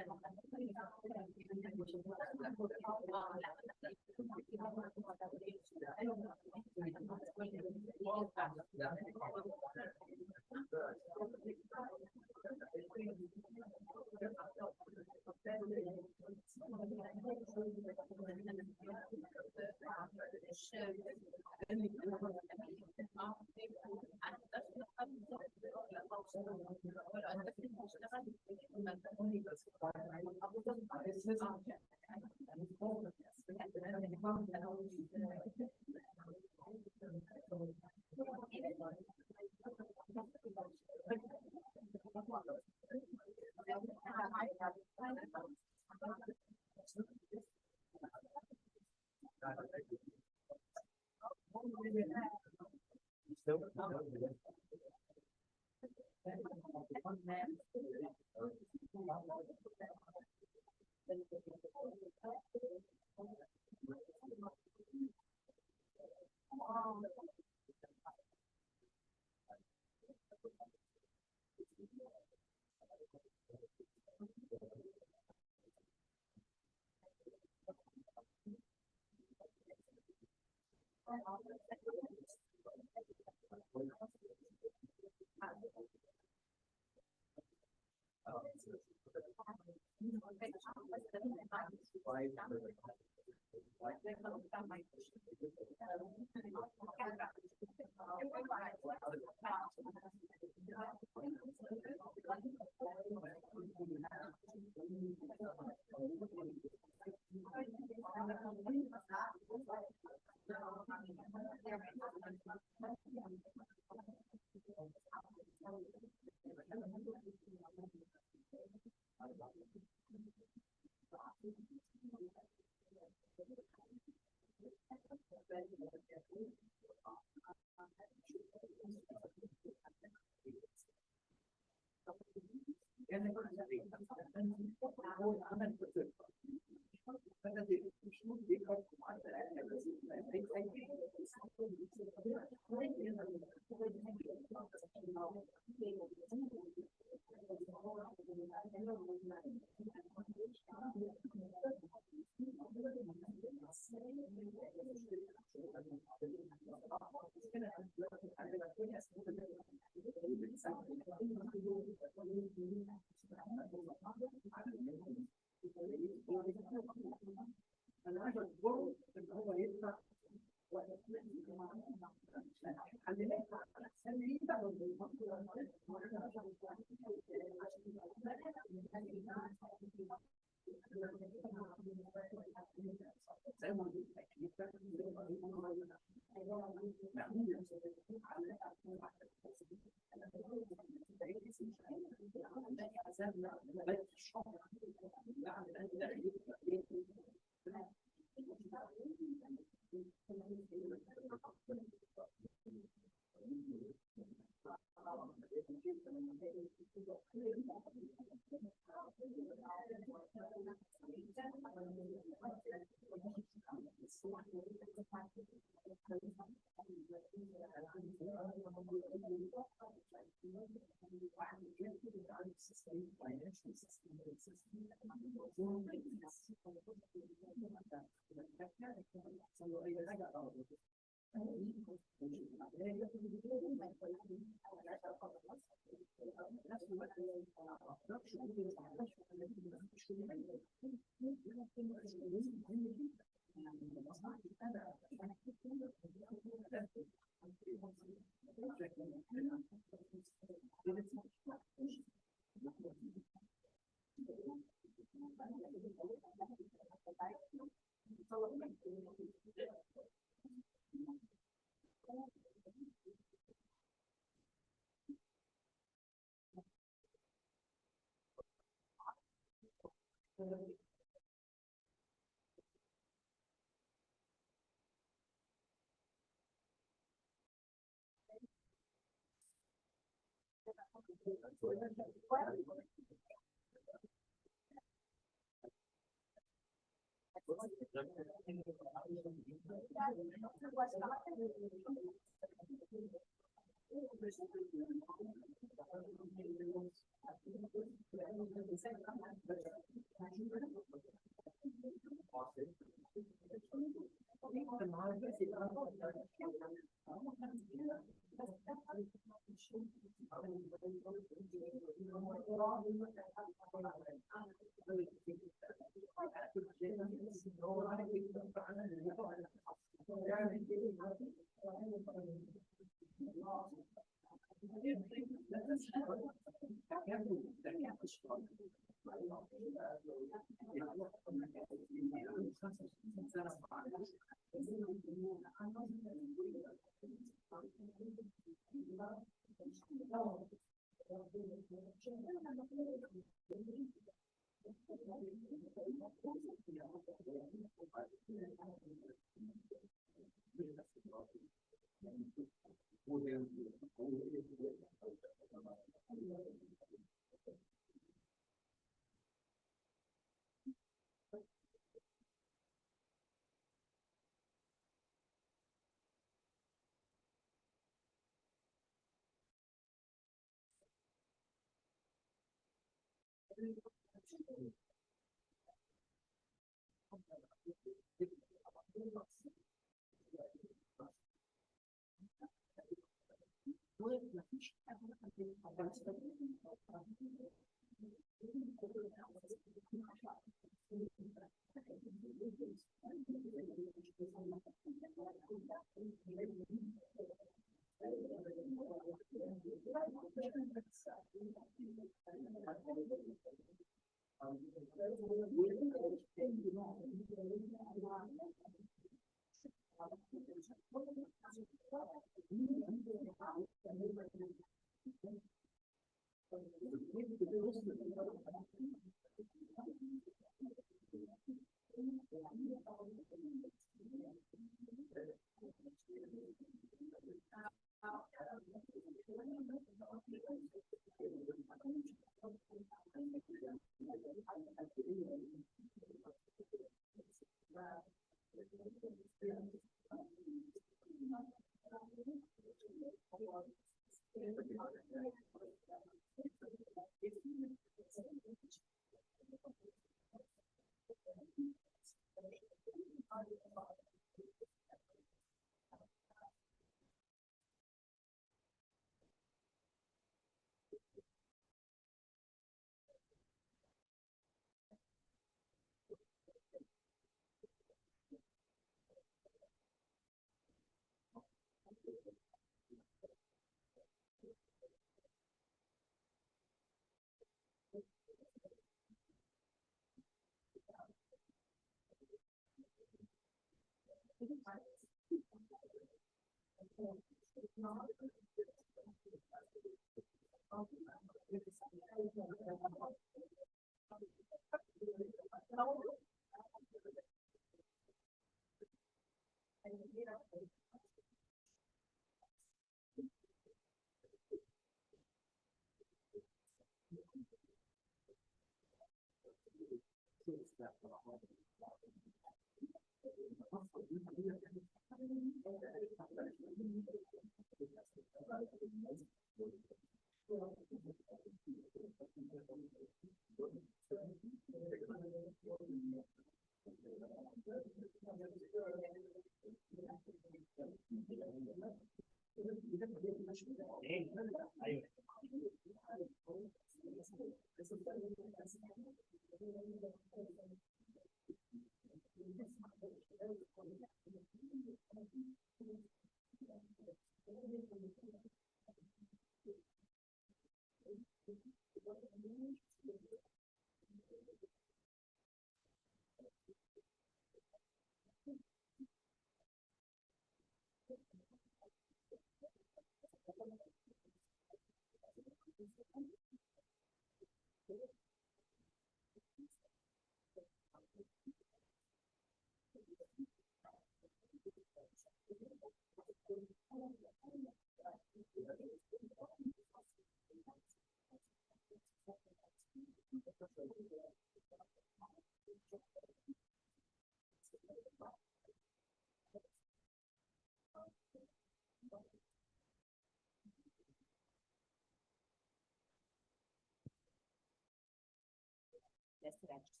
Speaker 5: بس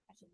Speaker 5: عشان